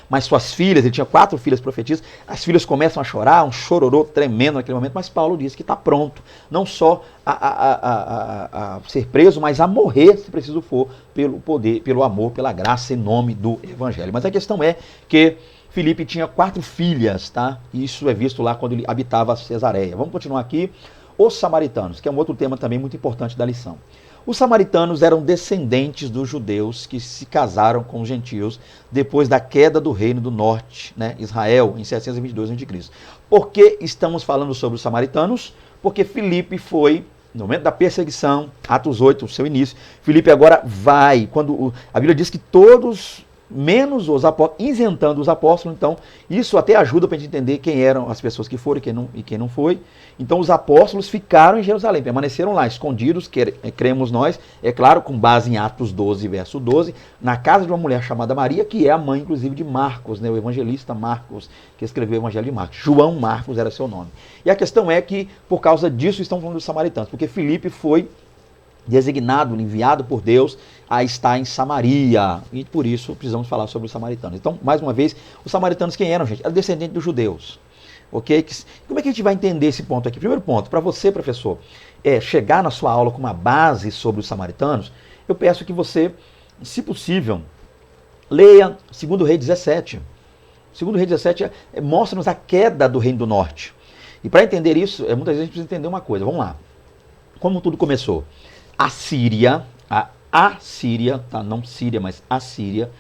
mas suas filhas, ele tinha 4 filhas profetisas, as filhas começam a chorar, um chororô tremendo naquele momento, mas Paulo diz que está pronto, não só a ser preso, mas a morrer, se preciso for, pelo poder, pelo amor, pela graça, em nome do Evangelho. Mas a questão é que Filipe tinha 4 filhas, tá? Isso é visto lá quando ele habitava Cesareia. Vamos continuar aqui. Os samaritanos, que é um outro tema também muito importante da lição. Os samaritanos eram descendentes dos judeus que se casaram com os gentios depois da queda do reino do norte, né, Israel, em 722 a.C. Por que estamos falando sobre os samaritanos? Porque Filipe foi, no momento da perseguição, Atos 8, o seu início, Filipe agora vai, quando a Bíblia diz que todos, menos os apóstolos, isentando os apóstolos, então isso até ajuda para a gente entender quem eram as pessoas que foram e quem não foi. Então os apóstolos ficaram em Jerusalém, permaneceram lá, escondidos, cremos nós, é claro, com base em Atos 12, verso 12, na casa de uma mulher chamada Maria, que é a mãe, inclusive, de Marcos, né, o evangelista Marcos, que escreveu o Evangelho de Marcos. João Marcos era seu nome. E a questão é que, por causa disso, estão falando dos samaritanos, porque Filipe foi designado, enviado por Deus a estar em Samaria, e por isso precisamos falar sobre os samaritanos. Então, mais uma vez, os samaritanos quem eram, gente? Eram descendentes dos judeus. Ok? Como é que a gente vai entender esse ponto aqui? Primeiro ponto, para você, professor, chegar na sua aula com uma base sobre os samaritanos, eu peço que você, se possível, leia 2 Reis 17. 2 Reis 17 mostra-nos a queda do Reino do Norte. E para entender isso, muitas vezes a gente precisa entender uma coisa. Vamos lá. Como tudo começou? A Síria, tá? Não Síria, mas a Síria,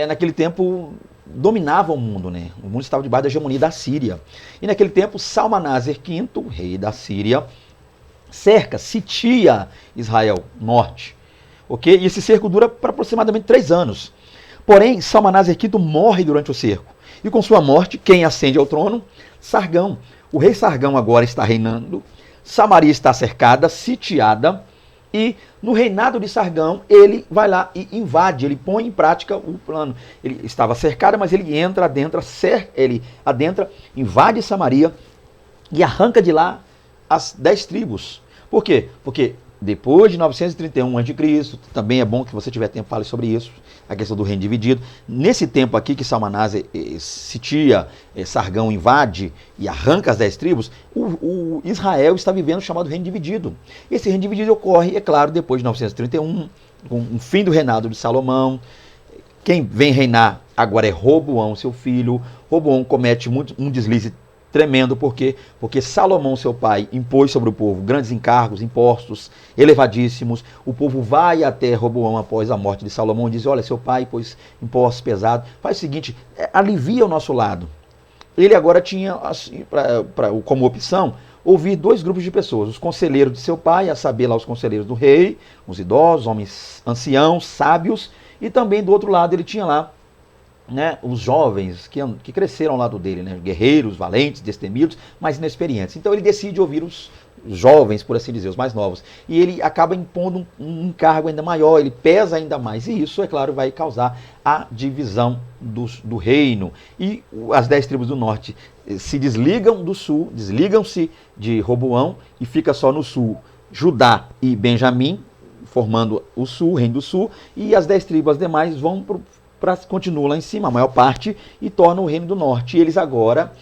naquele tempo dominava o mundo, né? O mundo estava debaixo da hegemonia da Síria. E naquele tempo, Salmaneser V, rei da Síria, sitia Israel Norte. Ok? E esse cerco dura para aproximadamente 3 anos. Porém, Salmaneser V morre durante o cerco. E com sua morte, quem ascende ao trono? Sargão. O rei Sargão agora está reinando. Samaria está cercada, sitiada. E no reinado de Sargão, ele vai lá e invade, ele põe em prática o plano. Ele estava cercado, mas ele adentra, invade Samaria e arranca de lá as 10 tribos. Por quê? Porque depois de 931 a.C., também é bom que você tiver tempo, fale sobre isso, a questão do reino dividido. Nesse tempo aqui que Salmaneser sitia, Sargão invade e arranca as 10 tribos, o Israel está vivendo o chamado reino dividido. Esse reino dividido ocorre, é claro, depois de 931, com o fim do reinado de Salomão. Quem vem reinar agora é Roboão, seu filho. Roboão comete um deslize tremendo, porque Salomão, seu pai, impôs sobre o povo grandes encargos, impostos elevadíssimos. O povo vai até Roboão após a morte de Salomão e diz: olha, seu pai pôs impostos pesados, faz o seguinte, alivia o nosso lado. Ele agora tinha como opção ouvir 2 grupos de pessoas: os conselheiros de seu pai, a saber lá os conselheiros do rei, os idosos, homens anciãos, sábios, e também do outro lado ele tinha lá, né, os jovens que cresceram ao lado dele, né, guerreiros, valentes, destemidos, mas inexperientes. Então ele decide ouvir os jovens, por assim dizer, os mais novos. E ele acaba impondo um encargo ainda maior, ele pesa ainda mais. E isso, é claro, vai causar a divisão do reino. E as 10 tribos do norte se desligam do sul, desligam-se de Roboão e fica só no sul Judá e Benjamim, formando o sul, o reino do sul, e as 10 tribos demais vão continuam lá em cima, a maior parte, e tornam o reino do norte. E eles agora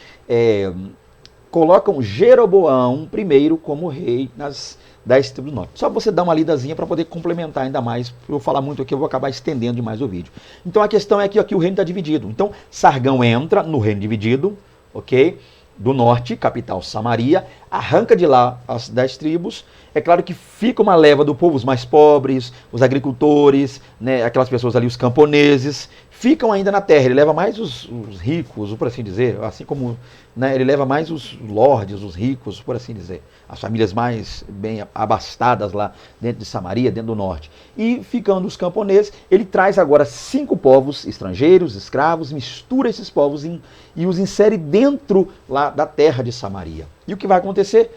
colocam Jeroboão primeiro como rei nas 10 tribos do norte. Só você dar uma lidazinha para poder complementar ainda mais. Eu falar muito aqui, eu vou acabar estendendo demais o vídeo. Então a questão é que aqui o reino está dividido. Então Sargão entra no reino dividido, ok? Do norte, capital Samaria, arranca de lá as 10 tribos. É claro que fica uma leva do povo, os mais pobres, os agricultores, né, aquelas pessoas ali, os camponeses, ficam ainda na terra. Ele leva mais os ricos, por assim dizer, assim como, né, ele leva mais os lordes, os ricos, por assim dizer, as famílias mais bem abastadas lá dentro de Samaria, dentro do norte. E ficando os camponeses, ele traz agora 5 povos estrangeiros, escravos, mistura esses povos e os insere dentro lá da terra de Samaria. E o que vai acontecer?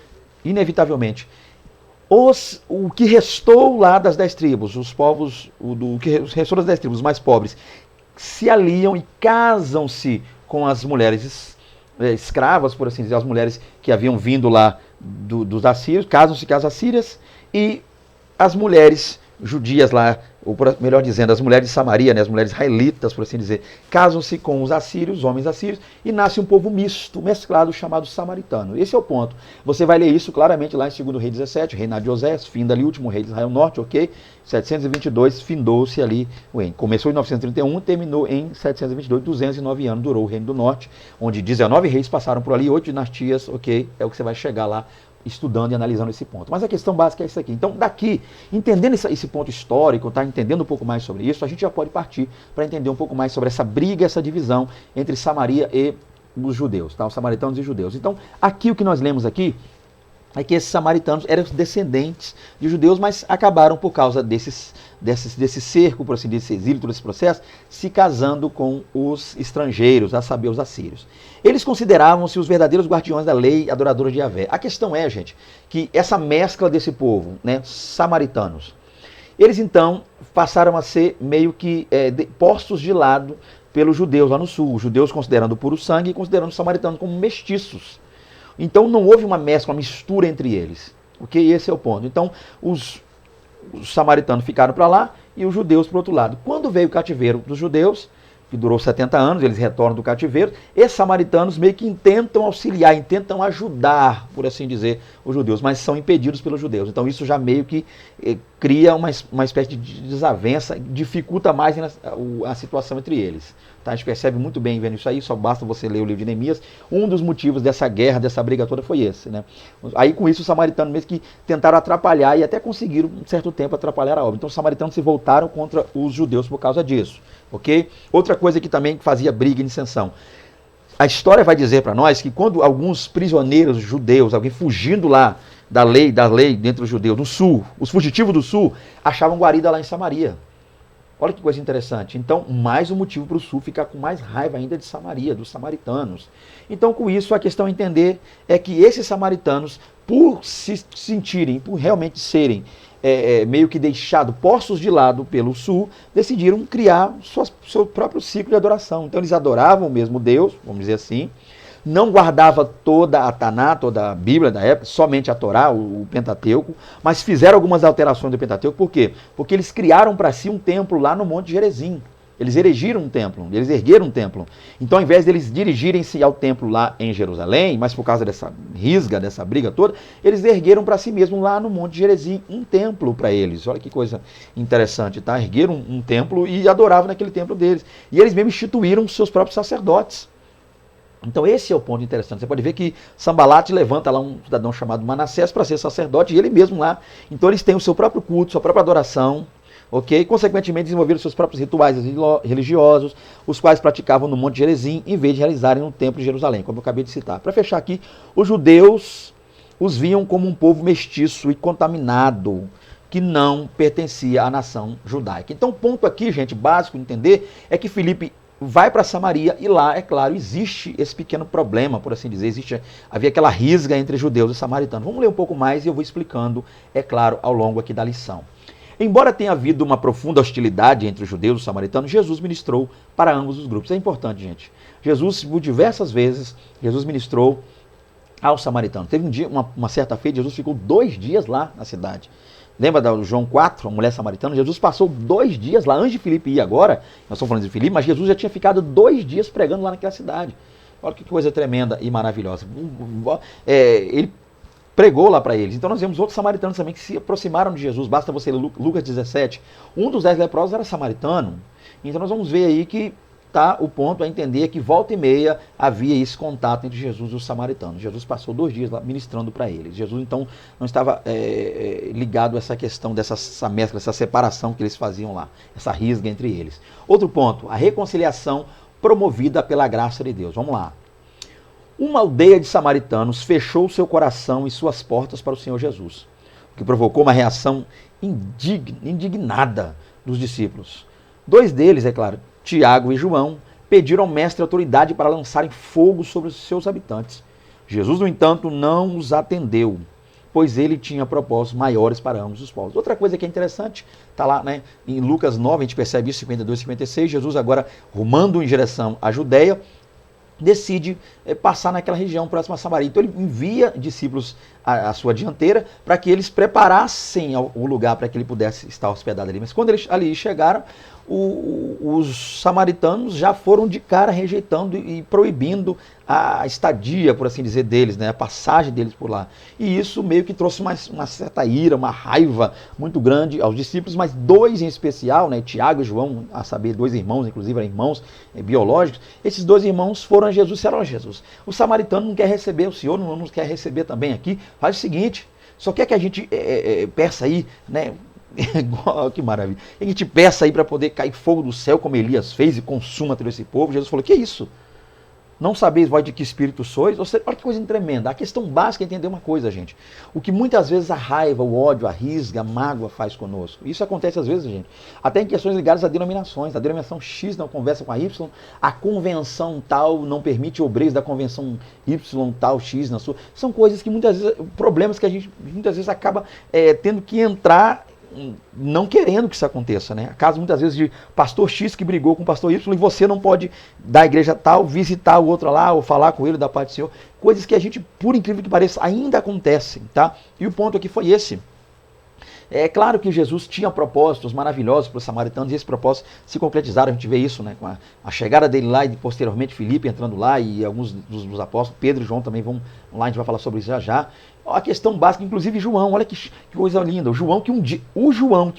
Inevitavelmente, o que restou lá das 10 tribos, os povos, o que restou das 10 tribos, os mais pobres, se aliam e casam-se com as mulheres escravas, por assim dizer, as mulheres que haviam vindo lá dos assírios, casam-se com as assírias, e as mulheres judias lá, ou melhor dizendo, as mulheres de Samaria, né, as mulheres israelitas, por assim dizer, casam-se com os assírios, os homens assírios, e nasce um povo misto, mesclado, chamado samaritano. Esse é o ponto. Você vai ler isso claramente lá em 2 Reis 17, reinado de Osés, fim dali, último rei de Israel Norte, ok? 722, findou-se ali o reino. Começou em 931, terminou em 722, 209 anos durou o reino do norte, onde 19 reis passaram por ali, 8 dinastias, ok? É o que você vai chegar lá estudando e analisando esse ponto. Mas a questão básica é isso aqui. Então, daqui, entendendo esse ponto histórico, tá, entendendo um pouco mais sobre isso, a gente já pode partir para entender um pouco mais sobre essa briga, essa divisão entre Samaria e os judeus, tá? Os samaritanos e os judeus. Então, aqui o que nós lemos aqui é que esses samaritanos eram descendentes de judeus, mas acabaram por causa desse cerco, por assim dizer, desse exílio, todo esse processo, se casando com os estrangeiros, a saber, os assírios. Eles consideravam-se os verdadeiros guardiões da lei, adoradores de Yahvé. A questão é, gente, que essa mescla desse povo, né, samaritanos, eles então passaram a ser meio que postos de lado pelos judeus lá no sul, os judeus considerando puro sangue e considerando os samaritanos como mestiços. Então não houve uma mescla, uma mistura entre eles. Ok? Esse é o ponto. Então os samaritanos ficaram para lá e os judeus para o outro lado. Quando veio o cativeiro dos judeus, que durou 70 anos, eles retornam do cativeiro, esses samaritanos meio que intentam auxiliar, intentam ajudar, por assim dizer, os judeus, mas são impedidos pelos judeus. Então isso já meio que cria uma espécie de desavença, dificulta mais a situação entre eles. Tá? A gente percebe muito bem vendo isso aí, só basta você ler o livro de Neemias. Um dos motivos dessa guerra, dessa briga toda foi esse. Né? Aí com isso os samaritanos mesmo que tentaram atrapalhar e até conseguiram um certo tempo atrapalhar a obra. Então os samaritanos se voltaram contra os judeus por causa disso. Okay? Outra coisa que também fazia briga e dissensão. A história vai dizer para nós que quando alguns prisioneiros judeus, alguém fugindo lá da lei dentro dos judeus, do sul, os fugitivos do sul, achavam guarida lá em Samaria. Olha que coisa interessante. Então, mais um motivo para o sul ficar com mais raiva ainda de Samaria, dos samaritanos. Então, com isso, a questão a entender é que esses samaritanos, por se sentirem, por realmente serem meio que deixados, postos de lado pelo sul, decidiram criar seu próprio ciclo de adoração. Então, eles adoravam o mesmo Deus, vamos dizer assim, não guardava toda a Taná, toda a Bíblia da época, somente a Torá, o Pentateuco, mas fizeram algumas alterações do Pentateuco. Por quê? Porque eles criaram para si um templo lá no Monte Gerizim. Eles erigiram um templo, eles ergueram um templo. Então, ao invés deles dirigirem-se ao templo lá em Jerusalém, mas por causa dessa risga, dessa briga toda, eles ergueram para si mesmos lá no Monte Gerizim um templo para eles. Olha que coisa interessante, tá? Ergueram um templo e adoravam naquele templo deles. E eles mesmo instituíram seus próprios sacerdotes. Então esse é o ponto interessante. Você pode ver que Sambalate levanta lá um cidadão chamado Manassés para ser sacerdote, e ele mesmo lá. Então eles têm o seu próprio culto, sua própria adoração, ok? Consequentemente desenvolveram seus próprios rituais religiosos, os quais praticavam no Monte Gerizim, em vez de realizarem no Templo de Jerusalém, como eu acabei de citar. Para fechar aqui, os judeus os viam como um povo mestiço e contaminado, que não pertencia à nação judaica. Então o ponto aqui, gente, básico entender, é que Filipe vai para Samaria e lá, é claro, existe esse pequeno problema, por assim dizer, havia aquela risga entre judeus e samaritanos. Vamos ler um pouco mais e eu vou explicando, é claro, ao longo aqui da lição. Embora tenha havido uma profunda hostilidade entre os judeus e os samaritanos, Jesus ministrou para ambos os grupos. É importante, gente. Jesus, por diversas vezes, Jesus ministrou aos samaritanos. Teve um dia, uma certa feita, Jesus ficou 2 dias lá na cidade. Lembra do João 4, a mulher samaritana? Jesus passou 2 dias lá, antes de Filipe ir agora, nós estamos falando de Filipe, mas Jesus já tinha ficado 2 dias pregando lá naquela cidade. Olha que coisa tremenda e maravilhosa. Ele pregou lá para eles. Então nós vemos outros samaritanos também que se aproximaram de Jesus. Basta você ler Lucas 17. Um dos 10 leprosos era samaritano. Então nós vamos ver aí que o ponto a entender que volta e meia havia esse contato entre Jesus e os samaritanos. Jesus passou 2 dias lá ministrando para eles. Jesus então não estava ligado a essa questão dessa mescla, essa separação que eles faziam lá, essa risga entre eles. Outro ponto, a reconciliação promovida pela graça de Deus. Vamos lá. Uma aldeia de samaritanos fechou seu coração e suas portas para o Senhor Jesus, o que provocou uma reação indignada dos discípulos. 2 deles, é claro, Tiago e João, pediram ao mestre autoridade para lançarem fogo sobre os seus habitantes. Jesus, no entanto, não os atendeu, pois ele tinha propósitos maiores para ambos os povos. Outra coisa que é interessante, está lá, né, em Lucas 9, a gente percebe isso, 52 e 56, Jesus agora, rumando em direção à Judéia, decide passar naquela região próxima a Samaria. Então ele envia discípulos à sua dianteira para que eles preparassem o lugar para que ele pudesse estar hospedado ali. Mas quando eles ali chegaram, os samaritanos já foram de cara rejeitando e proibindo a estadia, por assim dizer, deles, né, a passagem deles por lá. E isso meio que trouxe uma certa ira, uma raiva muito grande aos discípulos, mas dois em especial, né, Tiago e João, a saber, dois irmãos, inclusive eram irmãos biológicos, esses dois irmãos foram a Jesus e disseram: ó Jesus, o samaritano não quer receber, o Senhor não nos quer receber também aqui, faz o seguinte, só quer que a gente peça aí, né? Que maravilha. A gente peça aí para poder cair fogo do céu, como Elias fez, e consuma todo esse povo. Jesus falou: que isso? Não sabeis vós de que espírito sois? Ou seja, olha que coisa tremenda. A questão básica é entender uma coisa, gente. O que muitas vezes a raiva, o ódio, a risga, a mágoa faz conosco. Isso acontece às vezes, gente. Até em questões ligadas a denominações. A denominação X não conversa com a Y. A convenção tal não permite obreiros da convenção Y tal, X na sua. São coisas que muitas vezes, problemas que a gente muitas vezes acaba tendo que entrar não querendo que isso aconteça, né? Caso muitas vezes de pastor X que brigou com o pastor Y e você não pode da igreja tal, visitar o outro lá ou falar com ele da parte do Senhor. Coisas que a gente, por incrível que pareça, ainda acontecem, tá? E o ponto aqui foi esse. É claro que Jesus tinha propósitos maravilhosos para os samaritanos e esses propósitos se concretizaram. A gente vê isso, né, com a chegada dele lá e posteriormente Filipe entrando lá e alguns dos apóstolos, Pedro e João também vão lá, a gente vai falar sobre isso já já. A questão básica, inclusive João, olha que coisa linda. O João que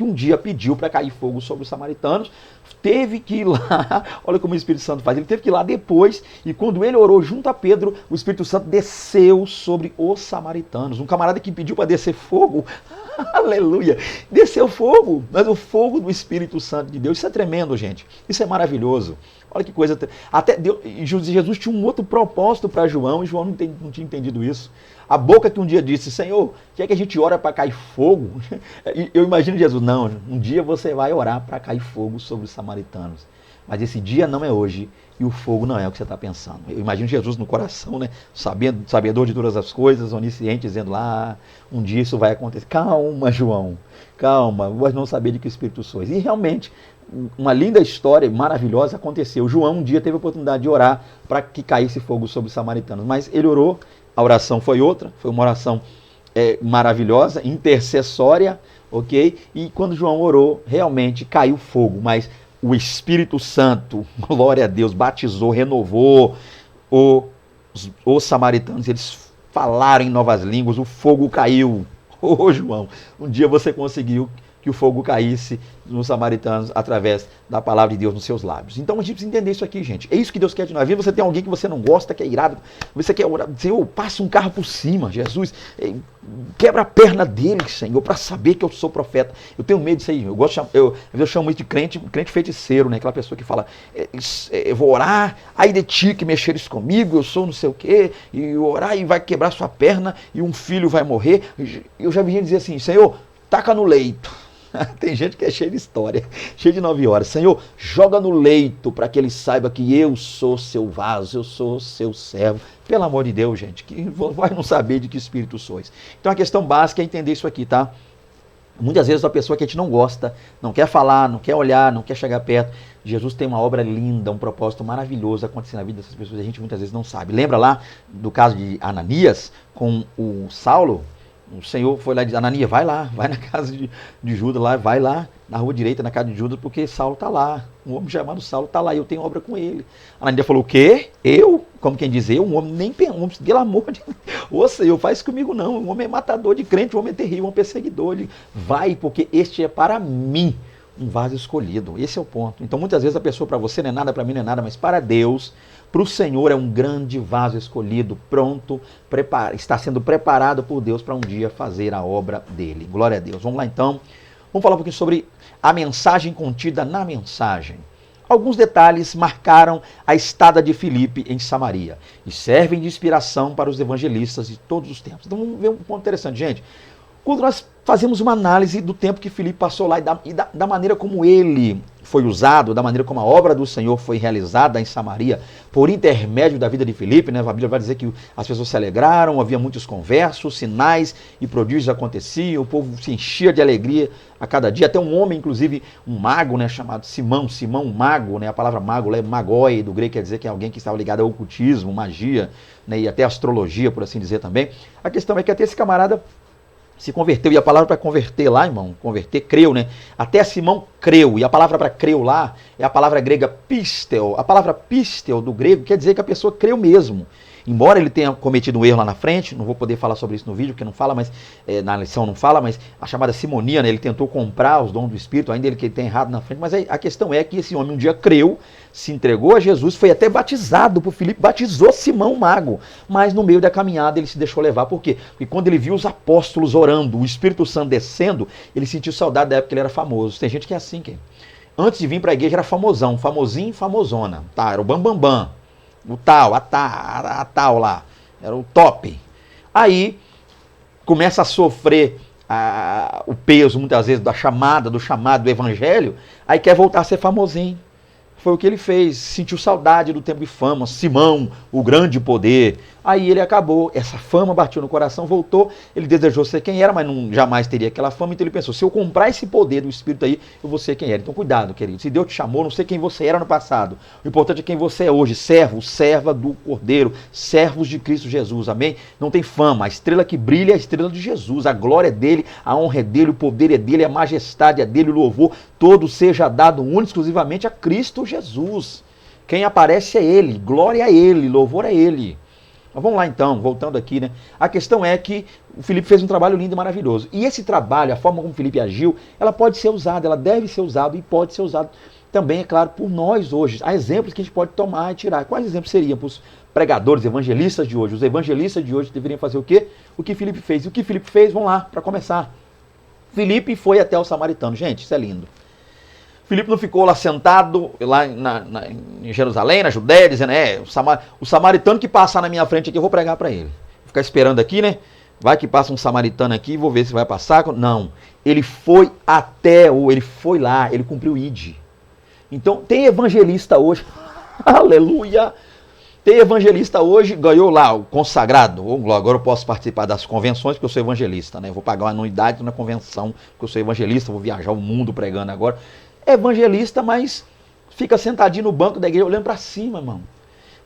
um dia pediu para cair fogo sobre os samaritanos, teve que ir lá, olha como o Espírito Santo faz, ele teve que ir lá depois, e quando ele orou junto a Pedro, o Espírito Santo desceu sobre os samaritanos. Um camarada que pediu para descer fogo, aleluia, desceu fogo, mas o fogo do Espírito Santo de Deus. Isso é tremendo, gente, isso é maravilhoso. Olha que coisa, até Deus, Jesus tinha um outro propósito para João, e João não tinha entendido isso. A boca que um dia disse: Senhor, quer que a gente ora para cair fogo? Eu imagino Jesus: não, um dia você vai orar para cair fogo sobre os samaritanos, mas esse dia não é hoje, e o fogo não é o que você está pensando. Eu imagino Jesus no coração, né, sabedor de todas as coisas, onisciente, dizendo lá: um dia isso vai acontecer. Calma, João, calma, vós não saber de que espírito sois. E realmente, uma linda história, maravilhosa, aconteceu. João um dia teve a oportunidade de orar para que caísse fogo sobre os samaritanos, mas ele orou, a oração foi outra, foi uma oração maravilhosa, intercessória, ok? E quando João orou, realmente caiu fogo, mas o Espírito Santo, glória a Deus, batizou, renovou os samaritanos, eles falaram em novas línguas, o fogo caiu. Ô João, um dia você conseguiu que o fogo caísse nos samaritanos através da palavra de Deus nos seus lábios. Então a gente precisa entender isso aqui, gente. É isso que Deus quer de nós. Você tem alguém que você não gosta, que é irado, você quer orar, Senhor, passe um carro por cima, Jesus, quebra a perna dele, Senhor, para saber que eu sou profeta. Eu tenho medo disso aí. Eu chamo isso de crente feiticeiro, né? Aquela pessoa que fala: eu vou orar, aí de ti que mexeres comigo, eu sou não sei o quê, e orar e vai quebrar sua perna e um filho vai morrer. Eu já vi gente dizer assim: Senhor, taca no leito. Tem gente que é cheia de história, cheia de 9 horas. Senhor, joga no leito para que ele saiba que eu sou seu vaso, eu sou seu servo. Pelo amor de Deus, gente, que vai não saber de que espírito sois. Então a questão básica é entender isso aqui, tá? Muitas vezes a pessoa que a gente não gosta, não quer falar, não quer olhar, não quer chegar perto. Jesus tem uma obra linda, um propósito maravilhoso acontecendo na vida dessas pessoas, a gente muitas vezes não sabe. Lembra lá do caso de Ananias com o Saulo? O Senhor foi lá e disse: Ananias, vai lá, vai na casa de Judas, lá, vai lá na rua direita, na casa de Judas, porque Saulo está lá. Um homem chamado Saulo está lá, eu tenho obra com ele. Ananias falou: o quê? Eu? Como quem diz, eu? Um homem nem um homem, pelo amor de Deus. Ô Senhor, faz comigo não. Um homem é matador de crente, um homem é terrível, um homem é perseguidor. Ele, vai, porque este é para mim um vaso escolhido. Esse é o ponto. Então muitas vezes a pessoa, para você não é nada, para mim não é nada, mas para Deus, para o Senhor é um grande vaso escolhido, pronto, está sendo preparado por Deus para um dia fazer a obra dele. Glória a Deus. Vamos lá então. Vamos falar um pouquinho sobre a mensagem contida na mensagem. Alguns detalhes marcaram a estada de Filipe em Samaria e servem de inspiração para os evangelistas de todos os tempos. Então vamos ver um ponto interessante, gente. Quando nós fazemos uma análise do tempo que Filipe passou lá e da maneira como ele foi usado, da maneira como a obra do Senhor foi realizada em Samaria, por intermédio da vida de Filipe, né? A Bíblia vai dizer que as pessoas se alegraram, havia muitos conversos, sinais e prodígios aconteciam, o povo se enchia de alegria a cada dia. Até um homem, inclusive, um mago, né, chamado Simão mago, né? A palavra mago é magoi, do grego, quer dizer que é alguém que estava ligado ao ocultismo, magia, né? E até astrologia, por assim dizer também. A questão é que até esse camarada se converteu, e a palavra para converter lá, irmão, converter, creu, né? Até Simão creu, e a palavra para creu lá é a palavra grega pistel. A palavra pistel do grego quer dizer que a pessoa creu mesmo. Embora ele tenha cometido um erro lá na frente, não vou poder falar sobre isso no vídeo, porque não fala, mas na lição não fala, mas a chamada simonia, né, ele tentou comprar os dons do Espírito, ainda ele que tem errado na frente, mas a questão é que esse homem um dia creu, se entregou a Jesus, foi até batizado por Filipe, batizou Simão Mago, mas no meio da caminhada ele se deixou levar. Por quê? Porque quando ele viu os apóstolos orando, o Espírito Santo descendo, ele sentiu saudade da época que ele era famoso. Tem gente que é assim, antes de vir para a igreja era famosão, famosinho, famosona, tá? Era o bambambam. Bam, bam. O tal, a tal lá, era o top. Aí começa a sofrer o peso, muitas vezes, do chamado do evangelho, aí quer voltar a ser famosinho. Foi o que ele fez, sentiu saudade do tempo de fama, Simão, o grande poder. Aí ele acabou, essa fama bateu no coração, voltou, ele desejou ser quem era, mas não, jamais teria aquela fama, então ele pensou, se eu comprar esse poder do Espírito aí, eu vou ser quem era. Então cuidado, querido, se Deus te chamou, não sei quem você era no passado, o importante é quem você é hoje, servo, serva do Cordeiro, servos de Cristo Jesus, amém? Não tem fama, a estrela que brilha é a estrela de Jesus, a glória é dele, a honra é dele, o poder é dele, a majestade é dele, o louvor, todo seja dado único, exclusivamente a Cristo Jesus. Quem aparece é ele, glória a ele, louvor a ele. Mas vamos lá então, voltando aqui, né? A questão é que o Filipe fez um trabalho lindo e maravilhoso. E esse trabalho, a forma como o Filipe agiu, ela pode ser usada, ela deve ser usada e pode ser usada também, é claro, por nós hoje. Há exemplos que a gente pode tomar e tirar. Quais exemplos seriam para os pregadores, evangelistas de hoje? Os evangelistas de hoje deveriam fazer o quê? O que Filipe fez. E o que Filipe fez, vamos lá, para começar. Filipe foi até o samaritano. Gente, isso é lindo. Filipe não ficou lá sentado, lá em Jerusalém, na Judéia, dizendo, o samaritano que passar na minha frente aqui, eu vou pregar para ele. Vou ficar esperando aqui, né? Vai que passa um samaritano aqui, vou ver se vai passar. Não, ele foi ele foi lá, ele cumpriu o ID. Então, tem evangelista hoje, aleluia, tem evangelista hoje, ganhou lá o consagrado, agora eu posso participar das convenções porque eu sou evangelista, né? Eu vou pagar uma anuidade na convenção porque eu sou evangelista, vou viajar o mundo pregando agora. Evangelista, mas fica sentadinho no banco da igreja olhando para cima, irmão.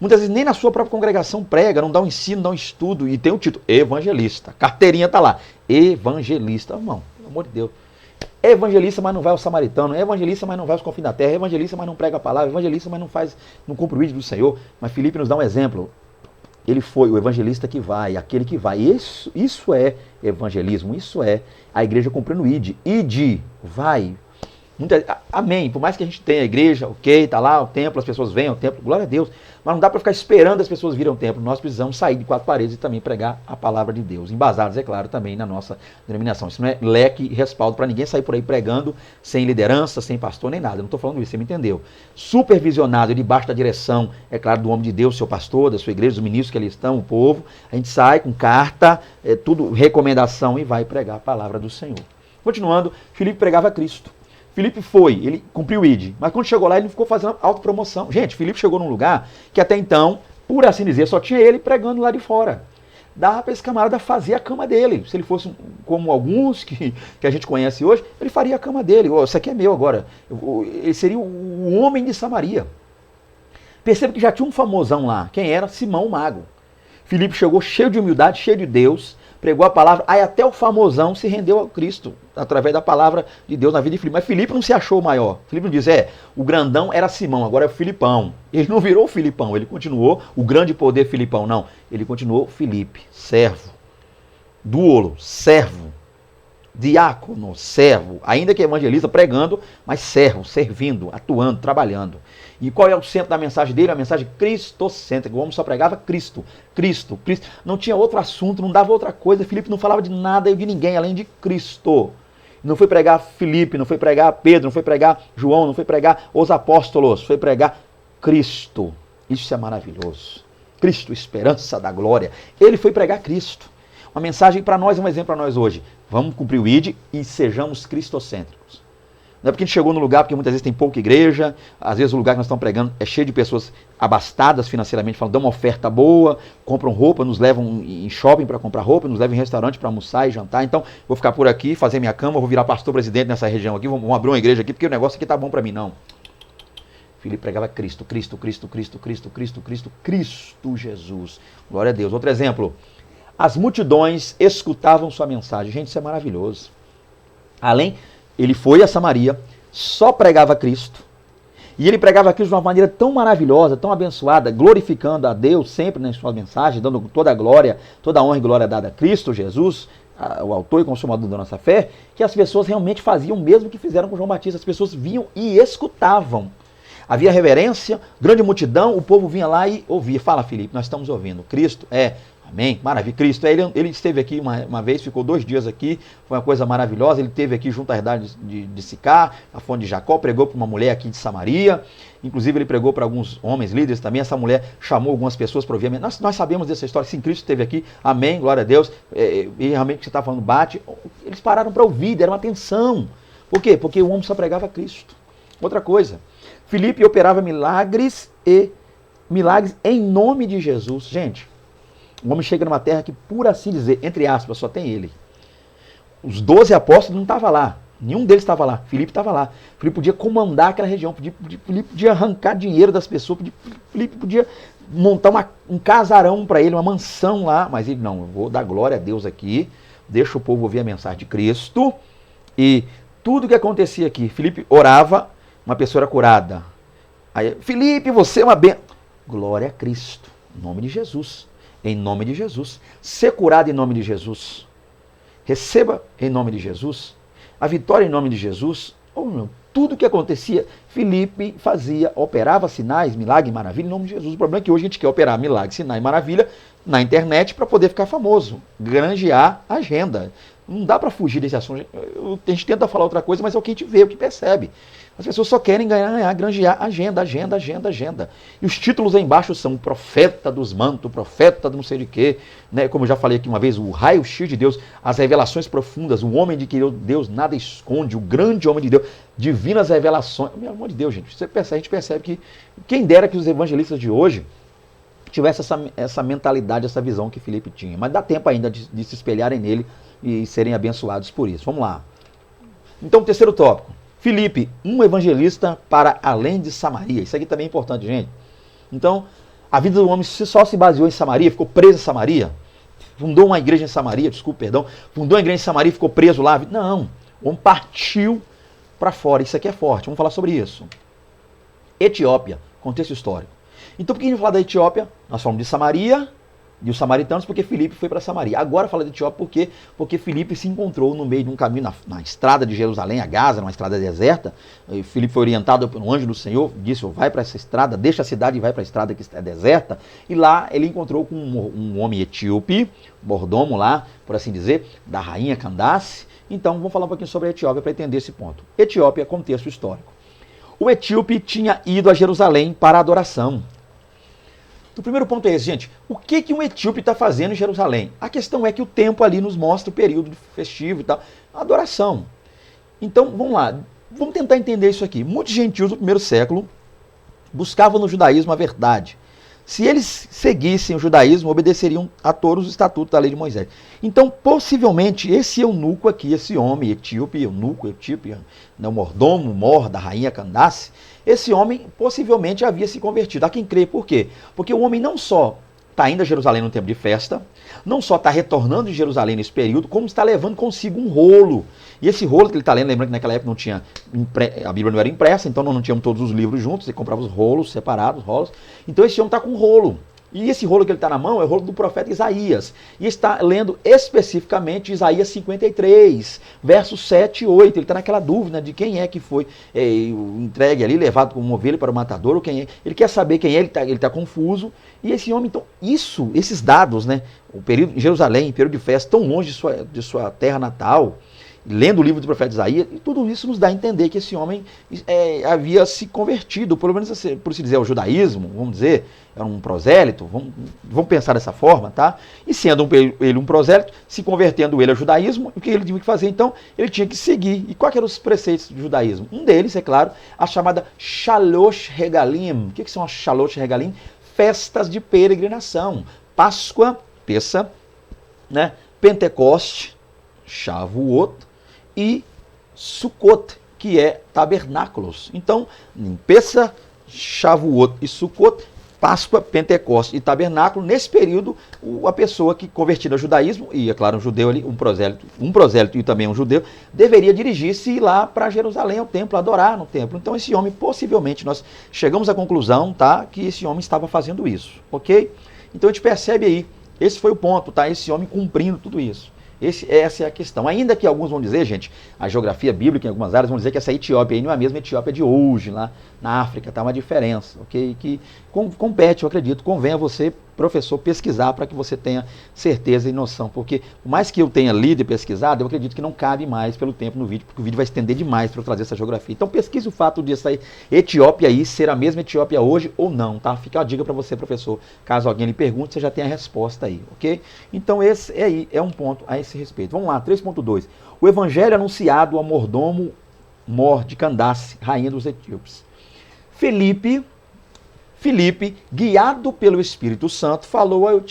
Muitas vezes nem na sua própria congregação prega, não dá um ensino, não dá um estudo, e tem o título, evangelista. Carteirinha tá lá, evangelista, irmão, pelo amor de Deus. É evangelista, mas não vai ao samaritano, é evangelista, mas não vai aos confins da terra, é evangelista, mas não prega a palavra, é evangelista, mas não cumpre o ídolo do Senhor. Mas Filipe nos dá um exemplo. Ele foi o evangelista que vai, aquele que vai. Isso é evangelismo, isso é a igreja cumprindo o ID. ID, vai. Amém. Por mais que a gente tenha a igreja, ok, tá lá o templo, as pessoas vêm ao templo, glória a Deus. Mas não dá para ficar esperando as pessoas virem ao templo. Nós precisamos sair de quatro paredes e também pregar a palavra de Deus. Embasados, é claro, também na nossa denominação. Isso não é leque e respaldo para ninguém sair por aí pregando sem liderança, sem pastor, nem nada. Eu não estou falando isso, você me entendeu. Supervisionado, debaixo da direção, é claro, do homem de Deus, seu pastor, da sua igreja, dos ministros que ali estão, o povo. A gente sai com carta, tudo recomendação e vai pregar a palavra do Senhor. Continuando, Filipe pregava Cristo. Filipe ele cumpriu o ID, mas quando chegou lá ele não ficou fazendo autopromoção. Gente, Filipe chegou num lugar que até então, por assim dizer, só tinha ele pregando lá de fora. Dava para esse camarada fazer a cama dele. Se ele fosse como alguns que a gente conhece hoje, ele faria a cama dele. Isso aqui é meu agora. Ele seria o homem de Samaria. Perceba que já tinha um famosão lá. Quem era? Simão Mago. Filipe chegou cheio de humildade, cheio de Deus, pregou a palavra, aí até o famosão se rendeu ao Cristo, através da palavra de Deus na vida de Filipe. Mas Filipe não se achou maior. Filipe não diz, o grandão era Simão, agora é o Filipão. Ele não virou Filipão, ele continuou o grande poder Filipão, não. Ele continuou Filipe, servo, duolo, servo, diácono, servo, ainda que evangelista, pregando, mas servo, servindo, atuando, trabalhando. E qual é o centro da mensagem dele? A mensagem cristocêntrica. O homem só pregava Cristo, Cristo, Cristo. Não tinha outro assunto, não dava outra coisa. Filipe não falava de nada e de ninguém, além de Cristo. Não foi pregar Filipe, não foi pregar Pedro, não foi pregar João, não foi pregar os apóstolos, foi pregar Cristo. Isso é maravilhoso. Cristo, esperança da glória. Ele foi pregar Cristo. Uma mensagem para nós, um exemplo para nós hoje. Vamos cumprir o ID e sejamos cristocêntricos. Não é porque a gente chegou no lugar, porque muitas vezes tem pouca igreja, às vezes o lugar que nós estamos pregando é cheio de pessoas abastadas financeiramente, falando, dão uma oferta boa, compram roupa, nos levam em shopping para comprar roupa, nos levam em restaurante para almoçar e jantar. Então, vou ficar por aqui, fazer minha cama, vou virar pastor presidente nessa região aqui, vamos abrir uma igreja aqui, porque o negócio aqui tá bom para mim. Não. Filipe pregava Cristo, Cristo, Cristo, Cristo, Cristo, Cristo, Cristo, Cristo Jesus. Glória a Deus. Outro exemplo. as multidões escutavam sua mensagem. Gente, isso é maravilhoso. Além, ele foi a Samaria, só pregava Cristo. E ele pregava Cristo de uma maneira tão maravilhosa, tão abençoada, glorificando a Deus sempre nas suas mensagens, dando toda a glória, toda a honra e glória dada a Cristo Jesus, o autor e consumador da nossa fé, que as pessoas realmente faziam o mesmo que fizeram com João Batista. As pessoas vinham e escutavam. Havia reverência, grande multidão, o povo vinha lá e ouvia. Fala, Filipe, nós estamos ouvindo. Cristo amém, maravilha. Cristo, ele esteve aqui uma vez, ficou 2 dias aqui, foi uma coisa maravilhosa. Ele esteve aqui junto à herdade de Sicar, a fonte de Jacó, pregou para uma mulher aqui de Samaria. Inclusive ele pregou para alguns homens líderes também. Essa mulher chamou algumas pessoas para ouvir. Nós sabemos dessa história, sim, Cristo esteve aqui, amém, glória a Deus. E realmente o que você está falando bate. Eles pararam para ouvir, deram atenção. Por quê? Porque o homem só pregava Cristo. Outra coisa, Filipe operava milagres em nome de Jesus. Gente, o homem chega numa terra que, por assim dizer, entre aspas, só tem ele. Os 12 apóstolos não estavam lá. Nenhum deles estava lá. Filipe estava lá. Filipe podia comandar aquela região. Filipe podia arrancar dinheiro das pessoas. Filipe podia montar um casarão para ele, uma mansão lá. Mas ele, não, eu vou dar glória a Deus aqui. Deixa o povo ouvir a mensagem de Cristo. E tudo que acontecia aqui, Filipe orava, uma pessoa era curada. Aí, Filipe, você é uma bênção. Glória a Cristo. Em nome de Jesus. Em nome de Jesus. Ser curado em nome de Jesus. Receba em nome de Jesus. A vitória em nome de Jesus. Ou não. Tudo que acontecia, Filipe fazia, operava sinais, milagre e maravilha em nome de Jesus. O problema é que hoje a gente quer operar milagre, sinal e maravilha na internet para poder ficar famoso. Granjear agenda. Não dá para fugir desse assunto. A gente tenta falar outra coisa, mas é o que a gente vê, o que percebe. As pessoas só querem ganhar, granjear agenda. E os títulos aí embaixo são o profeta dos mantos, profeta do não sei de quê, né? Como eu já falei aqui uma vez, o raio-x de Deus, as revelações profundas, o homem de que Deus nada esconde, o grande homem de Deus, divinas revelações. Meu amor de Deus, gente, a gente percebe que quem dera que os evangelistas de hoje tivesse essa mentalidade, essa visão que Filipe tinha. Mas dá tempo ainda de se espelharem nele e serem abençoados por isso. Vamos lá. Então, terceiro tópico. Filipe, um evangelista para além de Samaria. Isso aqui também é importante, gente. Então, a vida do homem só se baseou em Samaria, ficou preso em Samaria. Fundou uma igreja em Samaria, fundou uma igreja em Samaria e ficou preso lá. Não, o homem partiu para fora. Isso aqui é forte, vamos falar sobre isso. Etiópia, contexto histórico. Então, por que a gente fala da Etiópia? Nós falamos de Samaria, de os samaritanos, porque Filipe foi para Samaria. Agora fala de Etiópia por quê? Porque Filipe se encontrou no meio de um caminho, na estrada de Jerusalém a Gaza, numa estrada deserta. E Filipe foi orientado pelo anjo do Senhor, disse, vai para essa estrada, deixa a cidade e vai para a estrada que é deserta. E lá ele encontrou com um homem etíope, mordomo lá, por assim dizer, da rainha Candace. Então vamos falar um pouquinho sobre a Etiópia para entender esse ponto. Etiópia, contexto histórico. O etíope tinha ido a Jerusalém para a adoração. O primeiro ponto é esse, gente. O que um etíope está fazendo em Jerusalém? A questão é que o tempo ali nos mostra o período festivo e tal. A adoração. Então, vamos lá. Vamos tentar entender isso aqui. Muitos gentios do primeiro século buscavam no judaísmo a verdade. Se eles seguissem o judaísmo, obedeceriam a todos os estatutos da lei de Moisés. Então, possivelmente, esse eunuco aqui, esse homem etíope, o mordomo, mor da rainha Candace, esse homem possivelmente havia se convertido. Há quem crê, por quê? Porque o homem não só está indo a Jerusalém no tempo de festa, não só está retornando de Jerusalém nesse período, como está levando consigo um rolo. E esse rolo que ele está lendo, lembrando que naquela época não tinha, a Bíblia não era impressa, então não tínhamos todos os livros juntos, ele comprava os rolos separados, rolos. Então esse homem está com um rolo. E esse rolo que ele está na mão é o rolo do profeta Isaías. E está lendo especificamente Isaías 53, versos 7 e 8. Ele está naquela dúvida de quem é que foi entregue ali, levado como ovelha para o matador, ou quem é. Ele quer saber quem é, ele está confuso. E esse homem, então, esses dados, né? O período em Jerusalém, período de festa, tão longe de sua terra natal, lendo o livro do profeta Isaías, e tudo isso nos dá a entender que esse homem havia se convertido, pelo menos por se dizer, ao judaísmo, vamos dizer, era um prosélito, vamos pensar dessa forma, tá? E sendo ele um prosélito, se convertendo ele ao judaísmo, o que ele tinha que fazer então? Ele tinha que seguir. E quais eram os preceitos do judaísmo? Um deles, é claro, a chamada Shalosh Regalim. O que são as Shalosh Regalim? Festas de peregrinação. Páscoa, Pessa, né? Pentecoste, Shavuot, e Sukkot, que é tabernáculos. Então, em Pessa, Shavuot e Sukkot, Páscoa, Pentecostes e Tabernáculo. Nesse período, a pessoa que convertida ao judaísmo, e é claro, um judeu ali, um prosélito e também um judeu, deveria dirigir-se e ir lá para Jerusalém, ao templo, adorar no templo. Então esse homem, possivelmente, nós chegamos à conclusão, tá, que esse homem estava fazendo isso, ok? Então a gente percebe aí, esse foi o ponto, tá? Esse homem cumprindo tudo isso. Essa é a questão. Ainda que alguns vão dizer, gente, a geografia bíblica em algumas áreas vão dizer que essa Etiópia aí não é a mesma Etiópia de hoje, lá na África, tá uma diferença, ok? Que compete, eu acredito, convém a você, professor, pesquisar para que você tenha certeza e noção, porque por mais que eu tenha lido e pesquisado, eu acredito que não cabe mais pelo tempo no vídeo, porque o vídeo vai estender demais para eu trazer essa geografia. Então pesquise o fato de essa Etiópia aí ser a mesma Etiópia hoje ou não, tá? Fica a dica para você, professor, caso alguém lhe pergunte, você já tem a resposta aí, ok? Então esse aí é um ponto a esse respeito. Vamos lá, 3.2. O evangelho anunciado ao mordomo Mor de Candace, rainha dos etíopes. Filipe, guiado pelo Espírito Santo, falou ao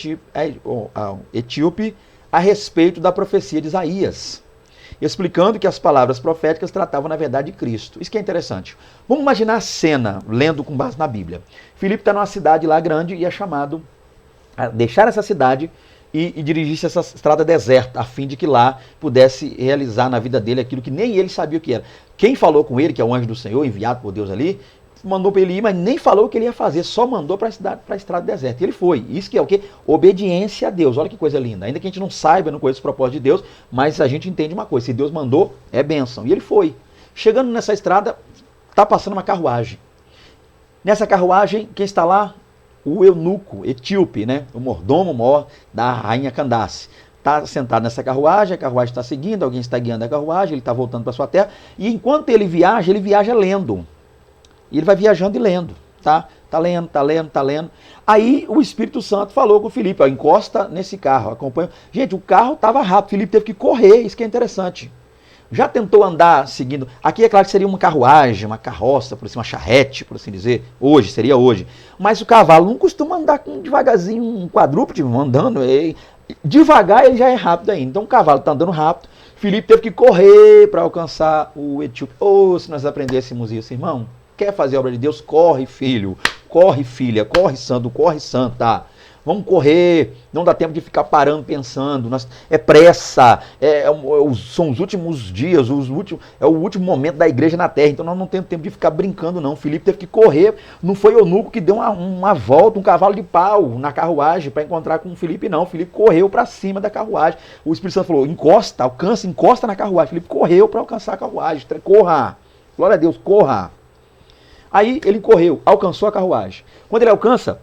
etíope a respeito da profecia de Isaías, explicando que as palavras proféticas tratavam, na verdade, de Cristo. Isso que é interessante. Vamos imaginar a cena, lendo com base na Bíblia. Filipe está numa cidade lá grande e é chamado a deixar essa cidade e dirigir-se a essa estrada deserta, a fim de que lá pudesse realizar na vida dele aquilo que nem ele sabia o que era. Quem falou com ele, que é o anjo do Senhor, enviado por Deus ali, mandou para ele ir, mas nem falou o que ele ia fazer, só mandou para a estrada deserta. E ele foi. Isso que é o quê? Obediência a Deus. Olha que coisa linda. Ainda que a gente não saiba, não conheça os propósitos de Deus, mas a gente entende uma coisa. Se Deus mandou, é bênção. E ele foi. Chegando nessa estrada, está passando uma carruagem. Nessa carruagem, quem está lá? O eunuco, etíope, né? O mordomo mor da rainha Candace. Está sentado nessa carruagem, a carruagem está seguindo, alguém está guiando a carruagem, ele está voltando para sua terra. E enquanto ele viaja lendo. E ele vai viajando e lendo, tá? Tá lendo. Aí o Espírito Santo falou com o Filipe, ó, encosta nesse carro, acompanha. Gente, o carro estava rápido, o Filipe teve que correr, isso que é interessante. Já tentou andar seguindo, aqui é claro que seria uma carruagem, uma carroça, por assim, uma charrete, por assim dizer, seria hoje. Mas o cavalo não costuma andar devagarzinho, um quadrúpede andando, devagar ele já é rápido ainda. Então o cavalo está andando rápido, Filipe teve que correr para alcançar o etíope. Se nós aprendêssemos isso, irmão. Quer fazer a obra de Deus? Corre, filho. Corre, filha. Corre, santo. Corre, santa. Vamos correr. Não dá tempo de ficar parando, pensando. É pressa. São os últimos dias. É o último momento da igreja na terra. Então nós não temos tempo de ficar brincando, não. Filipe teve que correr. Não foi o eunuco que deu uma volta, um cavalo de pau na carruagem para encontrar com o Filipe, não. O Filipe correu para cima da carruagem. O Espírito Santo falou, encosta na carruagem. Filipe correu para alcançar a carruagem. Corra. Glória a Deus, corra. Aí ele correu, alcançou a carruagem. Quando ele alcança,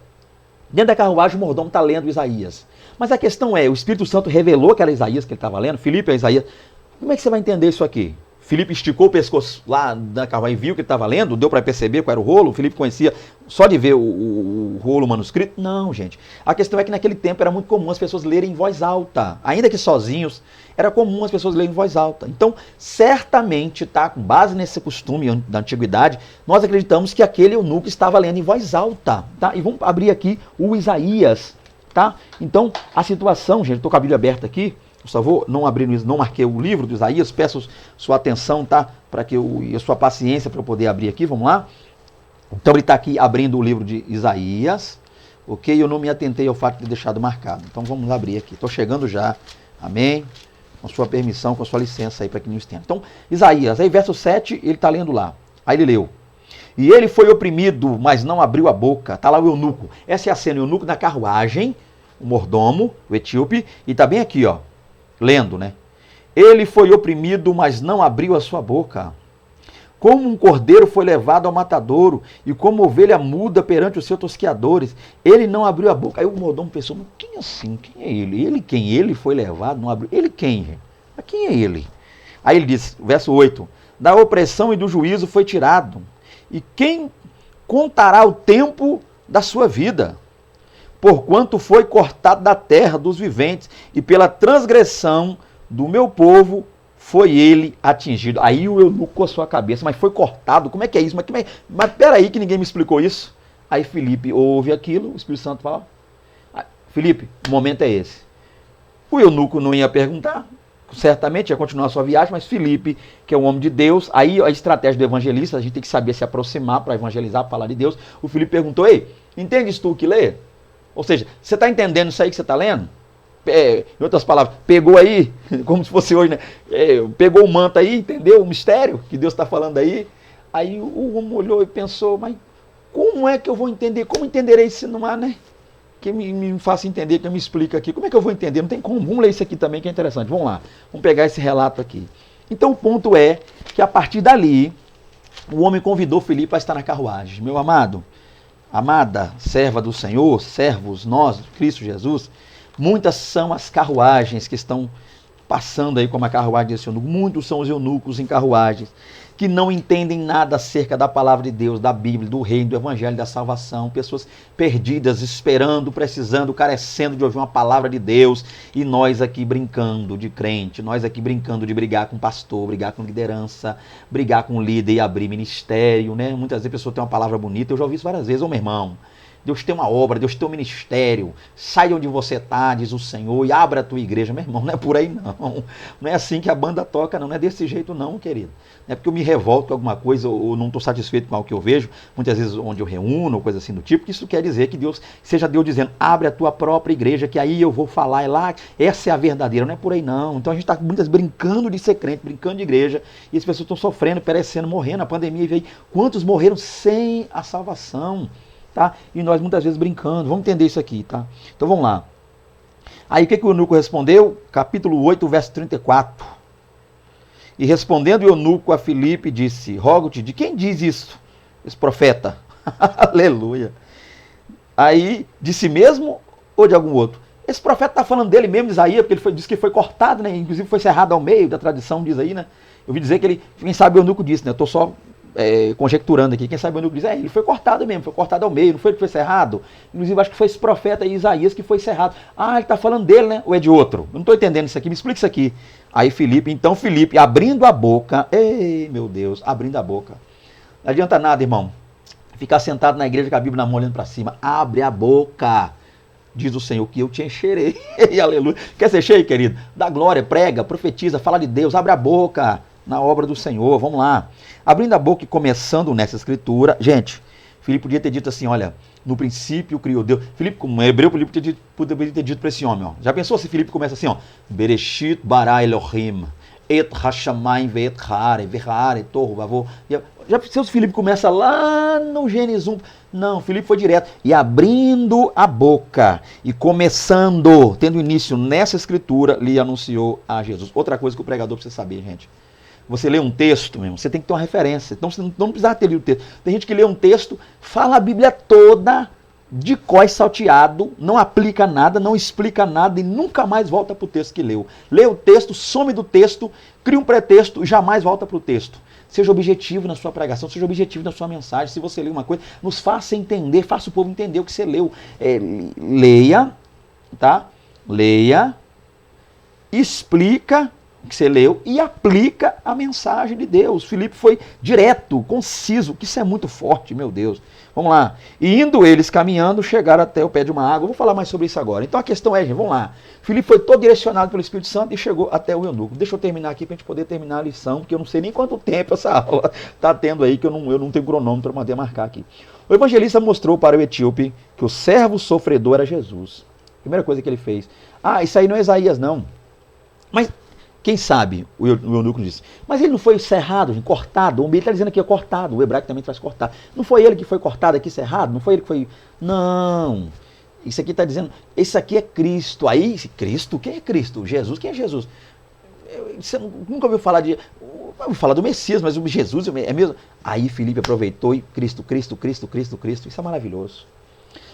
dentro da carruagem o mordomo está lendo Isaías. Mas a questão é, o Espírito Santo revelou que era Isaías que ele estava lendo, Filipe é Isaías. Como é que você vai entender isso aqui? Filipe esticou o pescoço lá da carruagem e viu que ele estava lendo, deu para perceber qual era o rolo, o Filipe conhecia só de ver o rolo manuscrito? Não, gente. A questão é que naquele tempo era muito comum as pessoas lerem em voz alta, ainda que sozinhos, era comum as pessoas lerem em voz alta. Então, certamente, tá, com base nesse costume da antiguidade, nós acreditamos que aquele eunuco estava lendo em voz alta, tá? E vamos abrir aqui o Isaías, tá? Então, a situação, gente, estou com a Bíblia aberta aqui, por favor, não marquei o livro do Isaías, peço sua atenção, tá? E a sua paciência para eu poder abrir aqui, vamos lá? Então ele está aqui abrindo o livro de Isaías, ok? Eu não me atentei ao fato de ter deixado marcado. Então vamos abrir aqui, estou chegando já, amém? Com sua permissão, com sua licença aí para que não estenda. Então, Isaías, aí verso 7, ele está lendo lá. Aí ele leu. E ele foi oprimido, mas não abriu a boca. Está lá o eunuco. Essa é a cena, o eunuco na carruagem, o mordomo, o etíope, e está bem aqui, ó. Lendo, né? Ele foi oprimido, mas não abriu a sua boca. Como um cordeiro foi levado ao matadouro, e como ovelha muda perante os seus tosqueadores, ele não abriu a boca. Aí o mordomo pensou, mas quem assim? Quem é ele? Ele quem? Ele foi levado, não abriu. Ele quem, gente? Mas quem é ele? Aí ele diz, verso 8, da opressão e do juízo foi tirado. E quem contará o tempo da sua vida? Porquanto foi cortado da terra dos viventes, e pela transgressão do meu povo foi ele atingido. Aí o eunuco coçou a cabeça, mas foi cortado, como é que é isso? Mas peraí que ninguém me explicou isso. Aí Filipe ouve aquilo, o Espírito Santo fala, Filipe, o momento é esse. O eunuco não ia perguntar, certamente ia continuar a sua viagem, mas Filipe, que é um homem de Deus, aí a estratégia do evangelista, a gente tem que saber se aproximar para evangelizar, para falar de Deus. O Filipe perguntou, ei, Entendes tu que lê? Ou seja, você está entendendo isso aí que você está lendo? Em outras palavras, pegou aí, como se fosse hoje, né? Pegou o manto aí, entendeu? O mistério que Deus está falando aí. Aí o homem olhou e pensou, mas como é que eu vou entender? Como entenderei se não há, né? Que me faça entender, que me explica aqui. Como é que eu vou entender? Não tem como. Vamos ler isso aqui também, que é interessante. Vamos lá. Vamos pegar esse relato aqui. Então o ponto é que a partir dali, o homem convidou Filipe a estar na carruagem. Meu amado, amada, serva do Senhor, servos, nós, Cristo Jesus, muitas são as carruagens que estão passando aí como a carruagem desse eunuco. Muitos são os eunucos em carruagens que não entendem nada acerca da palavra de Deus, da Bíblia, do reino, do evangelho, da salvação. Pessoas perdidas, esperando, precisando, carecendo de ouvir uma palavra de Deus. E nós aqui brincando de crente, nós aqui brincando de brigar com pastor, brigar com liderança, brigar com líder e abrir ministério, né? Muitas vezes a pessoa tem uma palavra bonita, eu já ouvi isso várias vezes. Ô meu irmão, Deus tem uma obra, Deus tem um ministério. Sai de onde você está, diz o Senhor, e abra a tua igreja. Meu irmão, não é por aí não. Não é assim que a banda toca, não. Não é desse jeito não, querido. Não é porque eu me revolto com alguma coisa ou não estou satisfeito com algo que eu vejo, muitas vezes onde eu reúno, ou coisa assim do tipo, que isso quer dizer que Deus, seja Deus dizendo, abre a tua própria igreja, que aí eu vou falar, é lá, essa é a verdadeira. Não é por aí não. Então a gente está muitas brincando de ser crente, brincando de igreja, e as pessoas estão sofrendo, perecendo, morrendo. A pandemia veio. Quantos morreram sem a salvação? Tá? E nós muitas vezes brincando. Vamos entender isso aqui, tá? Então vamos lá. Aí o que o eunuco respondeu? Capítulo 8, verso 34. E respondendo o eunuco a Filipe, disse, rogo-te, de quem diz isso? Esse profeta. Aleluia. Aí, de si mesmo ou de algum outro? Esse profeta está falando dele mesmo, de Isaías, porque ele disse que foi cortado, né? Inclusive foi cerrado ao meio, da tradição diz aí, né? Eu ouvi dizer que ele, quem sabe o eunuco disse, né? Eu estou só conjecturando aqui, quem sabe o eunuco diz, ele foi cortado mesmo, foi cortado ao meio, não foi ele que foi cerrado? Inclusive acho que foi esse profeta aí, Isaías, que foi cerrado. Ah, ele está falando dele, né? Ou é de outro? Eu não estou entendendo isso aqui, me explica isso aqui. Aí Filipe, abrindo a boca, ei meu Deus, abrindo a boca. Não adianta nada, irmão, ficar sentado na igreja com a Bíblia na mão olhando para cima. Abre a boca, diz o Senhor, que eu te encherei. Aleluia. Quer ser cheio, querido? Dá glória, prega, profetiza, fala de Deus, abre a boca na obra do Senhor. Vamos lá. Abrindo a boca e começando nessa escritura, gente, Filipe podia ter dito assim, olha, no princípio criou Deus. Filipe, como hebreu, Filipe poderia ter dito para esse homem, ó. Já pensou se Filipe começa assim, ó, Bereshit bara Elohim, et hashamayim ve'et ha'are, ve'ha'are, torro, vavô. Já pensou se Filipe começa lá no Gênesis 1? Não, Filipe foi direto. E abrindo a boca e começando, tendo início nessa escritura, lhe anunciou a Jesus. Outra coisa que o pregador precisa saber, gente. Você lê um texto, mesmo, você tem que ter uma referência. Então você não precisa ter lido o texto. Tem gente que lê um texto, fala a Bíblia toda, de cós salteado, não aplica nada, não explica nada e nunca mais volta para o texto que leu. Lê o texto, some do texto, cria um pretexto e jamais volta para o texto. Seja objetivo na sua pregação, seja objetivo na sua mensagem. Se você lê uma coisa, nos faça entender, faça o povo entender o que você leu. Leia, tá? Leia, explica o que você leu e aplica a mensagem de Deus. Filipe foi direto, conciso, que isso é muito forte, meu Deus. Vamos lá. E indo eles caminhando, chegaram até o pé de uma água. Vou falar mais sobre isso agora. Então a questão é, gente, vamos lá. Filipe foi todo direcionado pelo Espírito Santo e chegou até o eunuco. Deixa eu terminar aqui para a gente poder terminar a lição, porque eu não sei nem quanto tempo essa aula está tendo aí, que eu não tenho cronômetro para poder marcar aqui. O evangelista mostrou para o etíope que o servo sofredor era Jesus. Primeira coisa que ele fez. Ah, isso aí não é Isaías, não. Mas quem sabe, o eunuco disse, mas ele não foi cerrado, cortado, ele está dizendo aqui, cortado, o hebraico também traz cortar. Não foi ele que foi cortado aqui, cerrado? Não foi ele que foi... Não, isso aqui está dizendo, esse aqui é Cristo. Aí, Cristo? Quem é Cristo? Jesus? Quem é Jesus? Você nunca ouviu falar de... Ouviu falar do Messias, mas o Jesus é mesmo... Aí Filipe aproveitou e Cristo, isso é maravilhoso.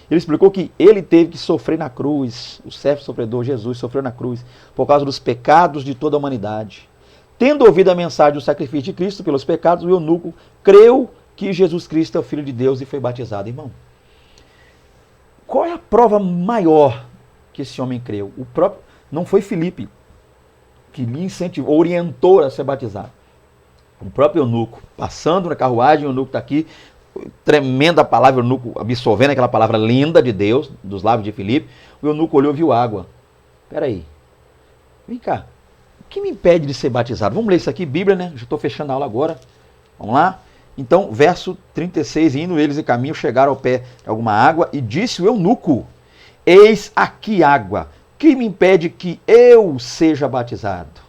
Ele explicou que ele teve que sofrer na cruz, o servo sofredor Jesus sofreu na cruz, por causa dos pecados de toda a humanidade. Tendo ouvido a mensagem do sacrifício de Cristo pelos pecados, o eunuco creu que Jesus Cristo é o Filho de Deus e foi batizado. Irmão, qual é a prova maior que esse homem creu? Não foi Filipe que lhe incentivou, orientou a ser batizado. O próprio eunuco, passando na carruagem, o eunuco está aqui, tremenda palavra, o eunuco absorvendo aquela palavra linda de Deus, dos lábios de Filipe, o eunuco olhou e viu água. Peraí, vem cá, o que me impede de ser batizado? Vamos ler isso aqui, Bíblia, né? Já estou fechando a aula agora. Vamos lá? Então, verso 36, indo eles em caminho, chegaram ao pé de alguma água, e disse o eunuco, eis aqui água, que me impede que eu seja batizado?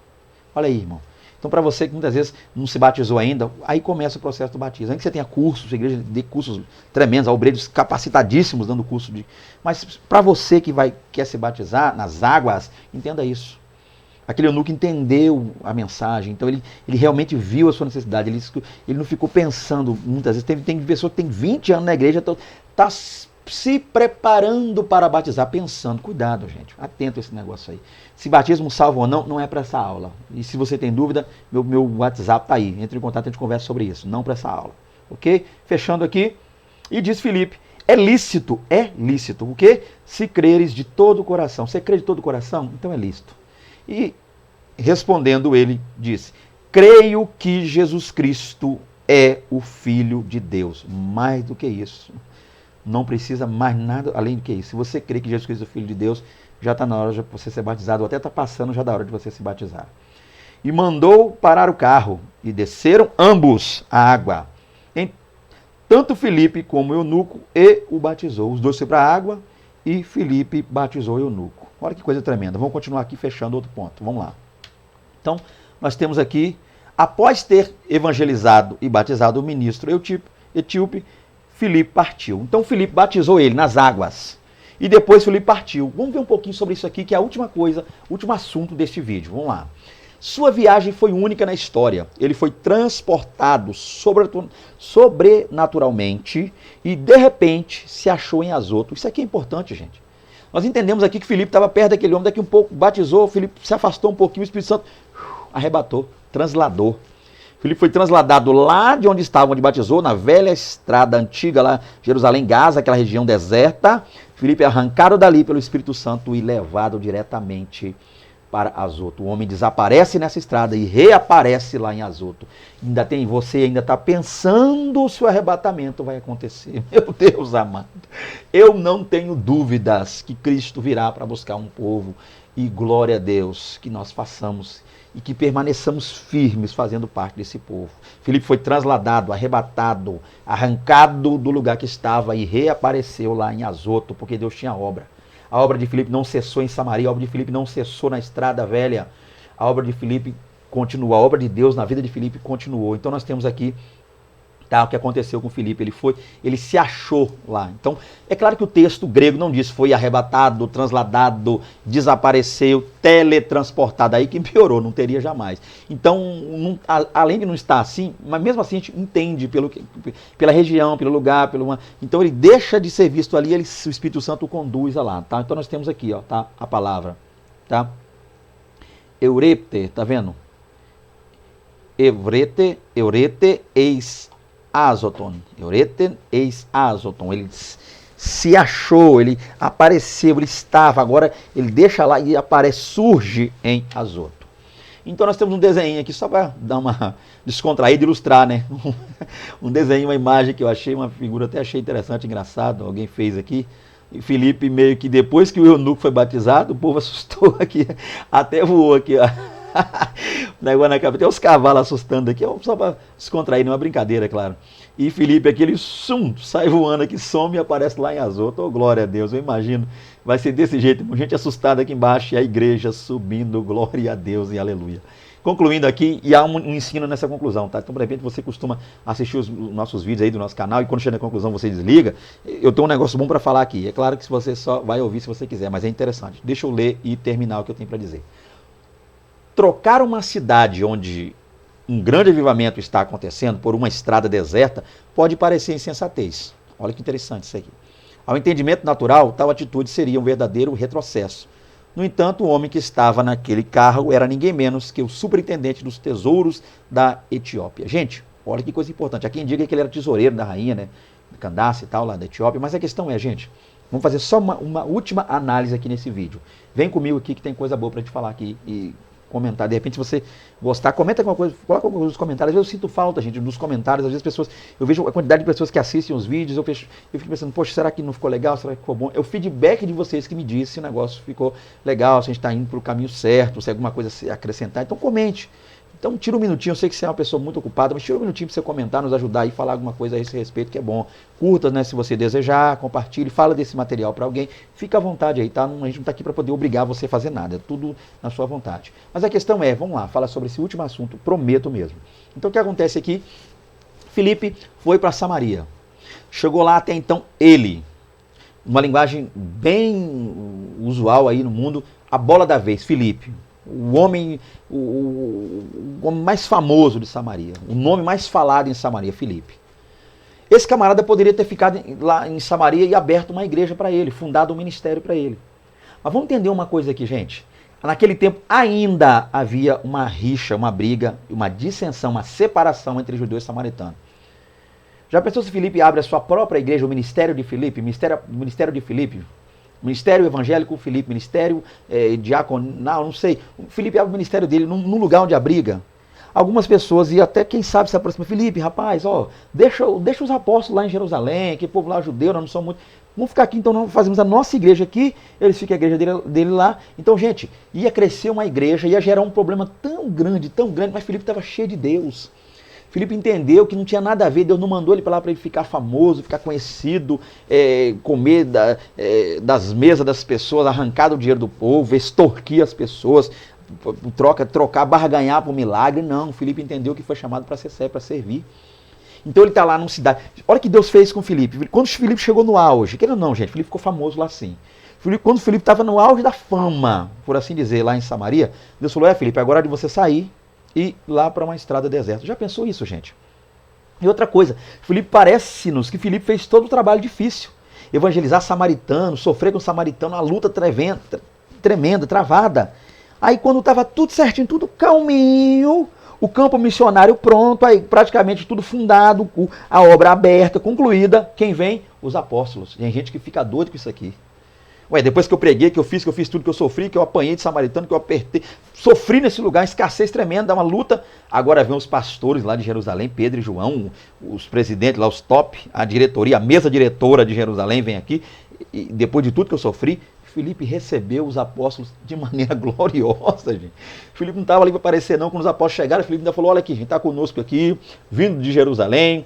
Olha aí, irmão. Então, para você que muitas vezes não se batizou ainda, aí começa o processo do batismo. Ainda que você tenha cursos, a igreja dê cursos tremendos, obreiros capacitadíssimos dando curso de... Mas para você que quer se batizar nas águas, entenda isso. Aquele eunuco entendeu a mensagem, então ele realmente viu a sua necessidade, ele não ficou pensando, muitas vezes, tem pessoa que tem 20 anos na igreja, está se preparando para batizar, pensando, cuidado gente, atento a esse negócio aí. Se batismo salva ou não, não é para essa aula. E se você tem dúvida, meu WhatsApp está aí, entre em contato e a gente conversa sobre isso, não para essa aula. Ok? Fechando aqui, e diz Filipe, é lícito, o quê? Se creres de todo o coração. Você crê de todo o coração? Então é lícito. E respondendo ele, disse, creio que Jesus Cristo é o Filho de Deus. Mais do que isso. Não precisa mais nada além do que isso. Se você crê que Jesus Cristo é o Filho de Deus, já está na hora de você ser batizado, ou até está passando já da hora de você se batizar. E mandou parar o carro, e desceram ambos a água. Tanto Filipe como o eunuco, e o batizou. Os dois foram para a água, e Filipe batizou o eunuco. Olha que coisa tremenda. Vamos continuar aqui fechando outro ponto. Vamos lá. Então, nós temos aqui, após ter evangelizado e batizado o ministro etíope, Filipe partiu. Então, Filipe batizou ele nas águas. E depois Filipe partiu. Vamos ver um pouquinho sobre isso aqui, que é a última coisa, o último assunto deste vídeo. Vamos lá. Sua viagem foi única na história. Ele foi transportado sobrenaturalmente e, de repente, se achou em Azoto. Isso aqui é importante, gente. Nós entendemos aqui que Filipe estava perto daquele homem, daqui um pouco batizou, Filipe se afastou um pouquinho, o Espírito Santo arrebatou, transladou. Filipe foi transladado lá de onde estava, onde batizou, na velha estrada antiga, lá Jerusalém, Gaza, aquela região deserta. Filipe é arrancado dali pelo Espírito Santo e levado diretamente para Azoto. O homem desaparece nessa estrada e reaparece lá em Azoto. Você ainda está pensando se o arrebatamento vai acontecer. Meu Deus amado, eu não tenho dúvidas que Cristo virá para buscar um povo. E glória a Deus que nós façamos e que permaneçamos firmes fazendo parte desse povo. Filipe foi transladado, arrebatado, arrancado do lugar que estava e reapareceu lá em Azoto, porque Deus tinha obra. A obra de Filipe não cessou em Samaria, a obra de Filipe não cessou na estrada velha. A obra de Filipe continua, a obra de Deus na vida de Filipe continuou. Então nós temos aqui o que aconteceu com Filipe, ele se achou lá. Então, é claro que o texto grego não diz foi arrebatado, transladado, desapareceu, teletransportado, aí que piorou, não teria jamais. Então, além de não estar assim, mas mesmo assim a gente entende pela região, pelo lugar, então ele deixa de ser visto ali, o Espírito Santo o conduz a lá, tá? Então nós temos aqui, ó, tá? A palavra, tá? Eurete, tá vendo? Eurete, eis Azoton, Eurete eis Azoton, ele se achou, ele apareceu, ele estava, agora ele deixa lá e aparece, surge em Azoto. Então nós temos um desenho aqui, só para dar uma descontraída e ilustrar, né? Um desenho, uma imagem que eu achei, uma figura até achei interessante, engraçado, alguém fez aqui. E Filipe meio que depois que o eunuco foi batizado, o povo assustou aqui, até voou aqui, ó. Negócio na cabeça, tem os cavalos assustando aqui, só para descontrair, não é brincadeira, claro. E Filipe, aquele sai voando aqui, some e aparece lá em Azoto. Oh, glória a Deus, eu imagino, vai ser desse jeito, gente assustada aqui embaixo e a igreja subindo, glória a Deus e aleluia. Concluindo aqui, e há um ensino nessa conclusão, tá? Então, de repente, você costuma assistir os nossos vídeos aí do nosso canal e quando chega na conclusão você desliga. Eu tenho um negócio bom para falar aqui. É claro que você só vai ouvir se você quiser, mas é interessante. Deixa eu ler e terminar o que eu tenho para dizer. Trocar uma cidade onde um grande avivamento está acontecendo por uma estrada deserta pode parecer insensatez. Olha que interessante isso aqui. Ao entendimento natural, tal atitude seria um verdadeiro retrocesso. No entanto, o homem que estava naquele carro era ninguém menos que o superintendente dos tesouros da Etiópia. Gente, olha que coisa importante. Há quem diga que ele era tesoureiro da rainha, né? Candace e tal, lá da Etiópia. Mas a questão é, gente, vamos fazer só uma última análise aqui nesse vídeo. Vem comigo aqui que tem coisa boa para a gente falar aqui e comentar. De repente, se você gostar, comenta alguma coisa, coloca alguma coisa nos comentários. Às vezes eu sinto falta, gente, nos comentários. Às vezes eu vejo a quantidade de pessoas que assistem os vídeos, eu fico pensando, poxa, será que não ficou legal? Será que ficou bom? É o feedback de vocês que me diz se o negócio ficou legal, se a gente está indo para o caminho certo, se alguma coisa se acrescentar. Então comente. Então tira um minutinho, eu sei que você é uma pessoa muito ocupada, mas tira um minutinho para você comentar, nos ajudar e falar alguma coisa a esse respeito, que é bom. Curta, né, se você desejar, compartilhe, fala desse material para alguém, fica à vontade aí, tá? A gente não está aqui para poder obrigar você a fazer nada, é tudo na sua vontade. Mas a questão é, vamos lá, fala sobre esse último assunto, prometo mesmo. Então o que acontece aqui? Filipe foi para Samaria. Chegou lá até então ele, uma linguagem bem usual aí no mundo, a bola da vez, Filipe. O homem mais famoso de Samaria, o nome mais falado em Samaria, Filipe. Esse camarada poderia ter ficado lá em Samaria e aberto uma igreja para ele, fundado um ministério para ele. Mas vamos entender uma coisa aqui, gente. Naquele tempo ainda havia uma rixa, uma briga, uma dissensão, uma separação entre judeus e samaritanos. Já pensou se Filipe abre a sua própria igreja, o ministério de Filipe, ministério de Filipe? Ministério evangélico, Filipe, ministério diaconal, não sei. O Filipe abre o ministério dele num lugar onde há briga. Algumas pessoas, e até quem sabe se aproxima, Filipe, rapaz, ó, deixa os apóstolos lá em Jerusalém, que povo lá judeu, nós não somos muito. Vamos ficar aqui, então, nós fazemos a nossa igreja aqui, eles ficam a igreja dele lá. Então, gente, ia crescer uma igreja, ia gerar um problema tão grande, mas Filipe estava cheio de Deus. Filipe entendeu que não tinha nada a ver, Deus não mandou ele para lá para ele ficar famoso, ficar conhecido, comer das mesas das pessoas, arrancar o dinheiro do povo, extorquir as pessoas, trocar, barganhar por milagre. Não, Filipe entendeu que foi chamado para ser servo, para servir. Então ele está lá numa cidade. Olha o que Deus fez com Filipe. Quando Filipe chegou no auge, querendo ou não, gente, Filipe ficou famoso lá sim. Quando Filipe estava no auge da fama, por assim dizer, lá em Samaria, Deus falou, Filipe, agora é de você sair e lá para uma estrada deserta. Já pensou isso, gente? E outra coisa, Filipe parece-nos que Filipe fez todo o trabalho difícil. Evangelizar samaritano, sofrer com samaritano, uma luta tremenda, travada. Aí quando estava tudo certinho, tudo calminho, o campo missionário pronto, aí praticamente tudo fundado, a obra aberta, concluída, quem vem? Os apóstolos. Tem gente que fica doido com isso aqui. Ué, depois que eu preguei, que eu fiz tudo que eu sofri, que eu apanhei de samaritano, que eu apertei, sofri nesse lugar, escassez tremenda, uma luta. Agora vem os pastores lá de Jerusalém, Pedro e João, os presidentes lá, os top, a diretoria, a mesa diretora de Jerusalém vem aqui, e depois de tudo que eu sofri, Filipe recebeu os apóstolos de maneira gloriosa, gente. Filipe não estava ali para aparecer não, quando os apóstolos chegaram, Filipe ainda falou, olha aqui, gente, está conosco aqui, vindo de Jerusalém,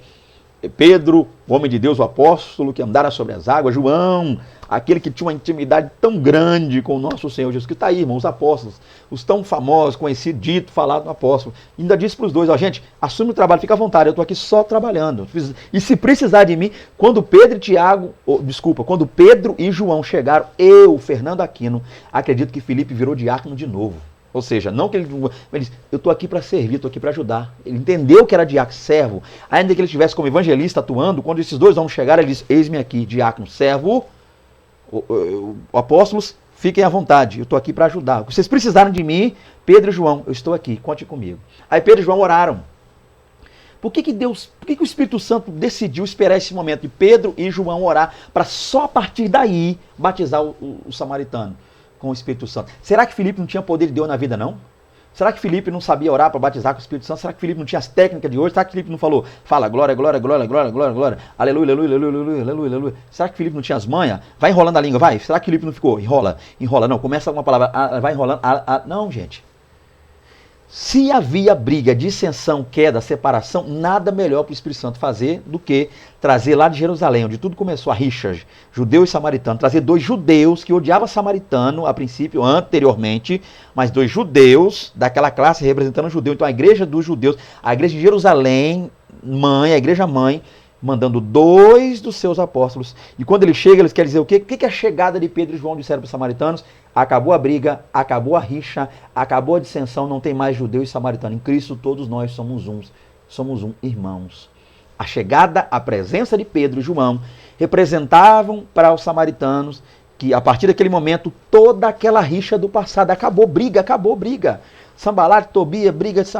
Pedro, o homem de Deus, o apóstolo que andara sobre as águas, João, aquele que tinha uma intimidade tão grande com o nosso Senhor Jesus, que está aí, irmão, os apóstolos, os tão famosos, conhecidos, dito, falado do apóstolo. Ainda disse para os dois, ó, gente, assume o trabalho, fica à vontade, eu estou aqui só trabalhando. E se precisar de mim, quando Pedro e João chegaram, eu, Fernando Aquino, acredito que Filipe virou diácono de novo. Ou seja, não que ele disse, eu estou aqui para servir, estou aqui para ajudar. Ele entendeu que era diácono, servo. Ainda que ele estivesse como evangelista atuando, quando esses dois homens chegaram, ele disse, eis-me aqui, diácono, servo, apóstolos, fiquem à vontade, eu estou aqui para ajudar. Se vocês precisarem de mim, Pedro e João, eu estou aqui, conte comigo. Aí Pedro e João oraram. Por que o Espírito Santo decidiu esperar esse momento de Pedro e João orar para só a partir daí batizar o samaritano com o Espírito Santo? Será que Filipe não tinha poder de Deus na vida, não? Será que Filipe não sabia orar para batizar com o Espírito Santo? Será que Filipe não tinha as técnicas de hoje? Será que Filipe não falou, fala glória, glória, glória, glória, glória, glória, aleluia, aleluia, aleluia, aleluia, aleluia, aleluia. Será que Filipe não tinha as manhas? Vai enrolando a língua, vai. Será que Filipe não ficou? Enrola, não, começa alguma palavra, vai enrolando, não, gente. Se havia briga, dissensão, queda, separação, nada melhor para o Espírito Santo fazer do que trazer lá de Jerusalém, onde tudo começou, a rixa, judeu e samaritano, trazer dois judeus que odiavam samaritano a princípio, anteriormente, mas dois judeus daquela classe representando o judeu. Então a igreja dos judeus, a igreja de Jerusalém, a igreja mãe, mandando dois dos seus apóstolos. E quando ele chega, eles querem dizer o quê? O que é a chegada de Pedro e João disseram para os samaritanos? Acabou a briga, acabou a rixa, acabou a dissensão, não tem mais judeu e samaritano. Em Cristo todos nós somos irmãos. A chegada, a presença de Pedro e João representavam para os samaritanos que a partir daquele momento toda aquela rixa do passado acabou briga. Sambalat, Tobia, briga de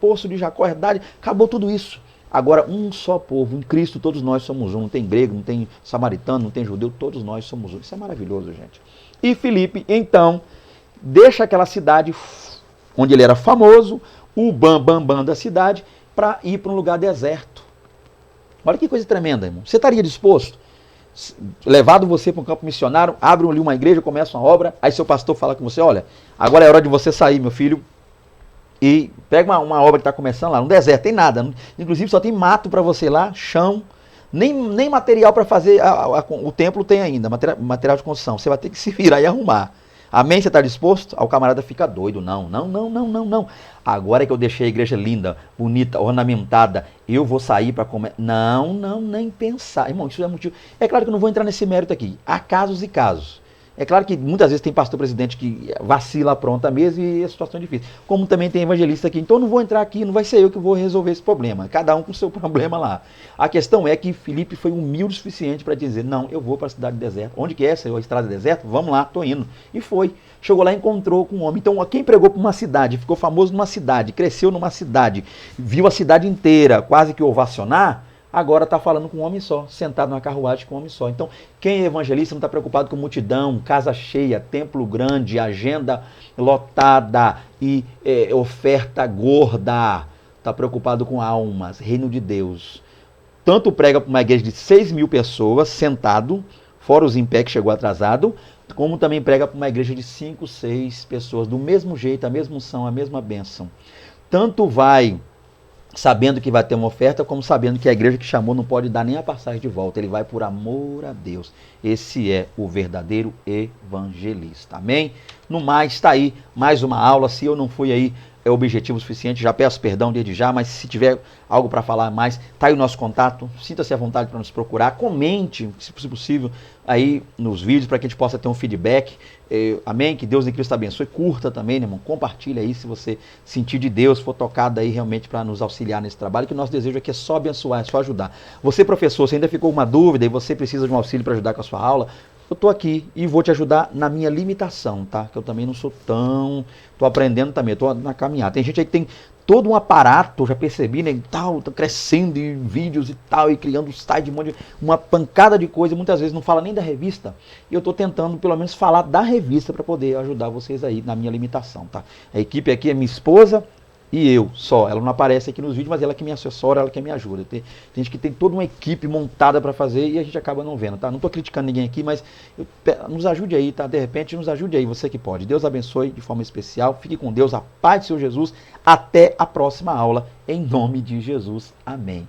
Poço de Jacó, Herdade, acabou tudo isso. Agora, um só povo, em Cristo todos nós somos um, não tem grego, não tem samaritano, não tem judeu, todos nós somos um. Isso é maravilhoso, gente. E Filipe, então, deixa aquela cidade onde ele era famoso, o bam da cidade, para ir para um lugar deserto. Olha que coisa tremenda, irmão. Você estaria disposto? Levado você para um campo missionário, abre ali uma igreja, começa uma obra, aí seu pastor fala com você, olha, agora é hora de você sair, meu filho, e pega uma obra que está começando lá, no deserto, tem nada. Inclusive só tem mato para você lá, chão, nem material para fazer o templo tem ainda, material de construção. Você vai ter que se virar e arrumar. Amém? Você está disposto? Aí o camarada fica doido. Não, não, não, não, não, não. Agora que eu deixei a igreja linda, bonita, ornamentada, eu vou sair para comer. Não, não, nem pensar. Irmão, isso é motivo. É claro que eu não vou entrar nesse mérito aqui. Há casos e casos. É claro que muitas vezes tem pastor presidente que vacila pronta mesmo e a situação é difícil. Como também tem evangelista aqui. Então eu não vou entrar aqui, não vai ser eu que vou resolver esse problema. Cada um com o seu problema lá. A questão é que Filipe foi humilde o suficiente para dizer, não, eu vou para a cidade deserta. Onde que é essa? A estrada deserta? Vamos lá, estou indo. E foi. Chegou lá e encontrou com um homem. Então quem pregou para uma cidade, ficou famoso numa cidade, cresceu numa cidade, viu a cidade inteira quase que ovacionar, agora está falando com um homem só, sentado numa carruagem com um homem só. Então, quem é evangelista não está preocupado com multidão, casa cheia, templo grande, agenda lotada e oferta gorda. Está preocupado com almas, reino de Deus. Tanto prega para uma igreja de 6.000 pessoas, sentado, fora os em pé que chegou atrasado, como também prega para uma igreja de 5, 6 pessoas, do mesmo jeito, a mesma unção, a mesma bênção. Tanto vai sabendo que vai ter uma oferta, como sabendo que a igreja que chamou não pode dar nem a passagem de volta. Ele vai por amor a Deus. Esse é o verdadeiro evangelista. Amém? No mais, está aí mais uma aula. Se eu não fui aí objetivo suficiente, já peço perdão desde já, mas se tiver algo para falar mais, está aí o nosso contato. Sinta-se à vontade para nos procurar. Comente, se possível, aí nos vídeos, para que a gente possa ter um feedback. Amém? Que Deus em Cristo abençoe. Curta também, né, irmão? Compartilha aí se você sentir de Deus, for tocado aí realmente para nos auxiliar nesse trabalho, que o nosso desejo aqui é só abençoar, é só ajudar. Você, professor, se ainda ficou uma dúvida e você precisa de um auxílio para ajudar com a sua aula, eu estou aqui e vou te ajudar na minha limitação, tá? Que eu também não sou tão... Estou aprendendo também, estou na caminhada. Tem gente aí que tem todo um aparato, já percebi, né? E tal, tá crescendo em vídeos e tal, e criando site, uma pancada de coisa, muitas vezes não fala nem da revista. E eu estou tentando, pelo menos, falar da revista para poder ajudar vocês aí na minha limitação, tá? A equipe aqui é minha esposa e eu só. Ela não aparece aqui nos vídeos, mas ela que me assessora, ela que me ajuda. Tem gente que tem toda uma equipe montada para fazer e a gente acaba não vendo, tá? Não estou criticando ninguém aqui, mas nos ajude aí, tá? De repente, nos ajude aí, você que pode. Deus abençoe de forma especial. Fique com Deus, a paz do Senhor Jesus. Até a próxima aula, em nome de Jesus. Amém.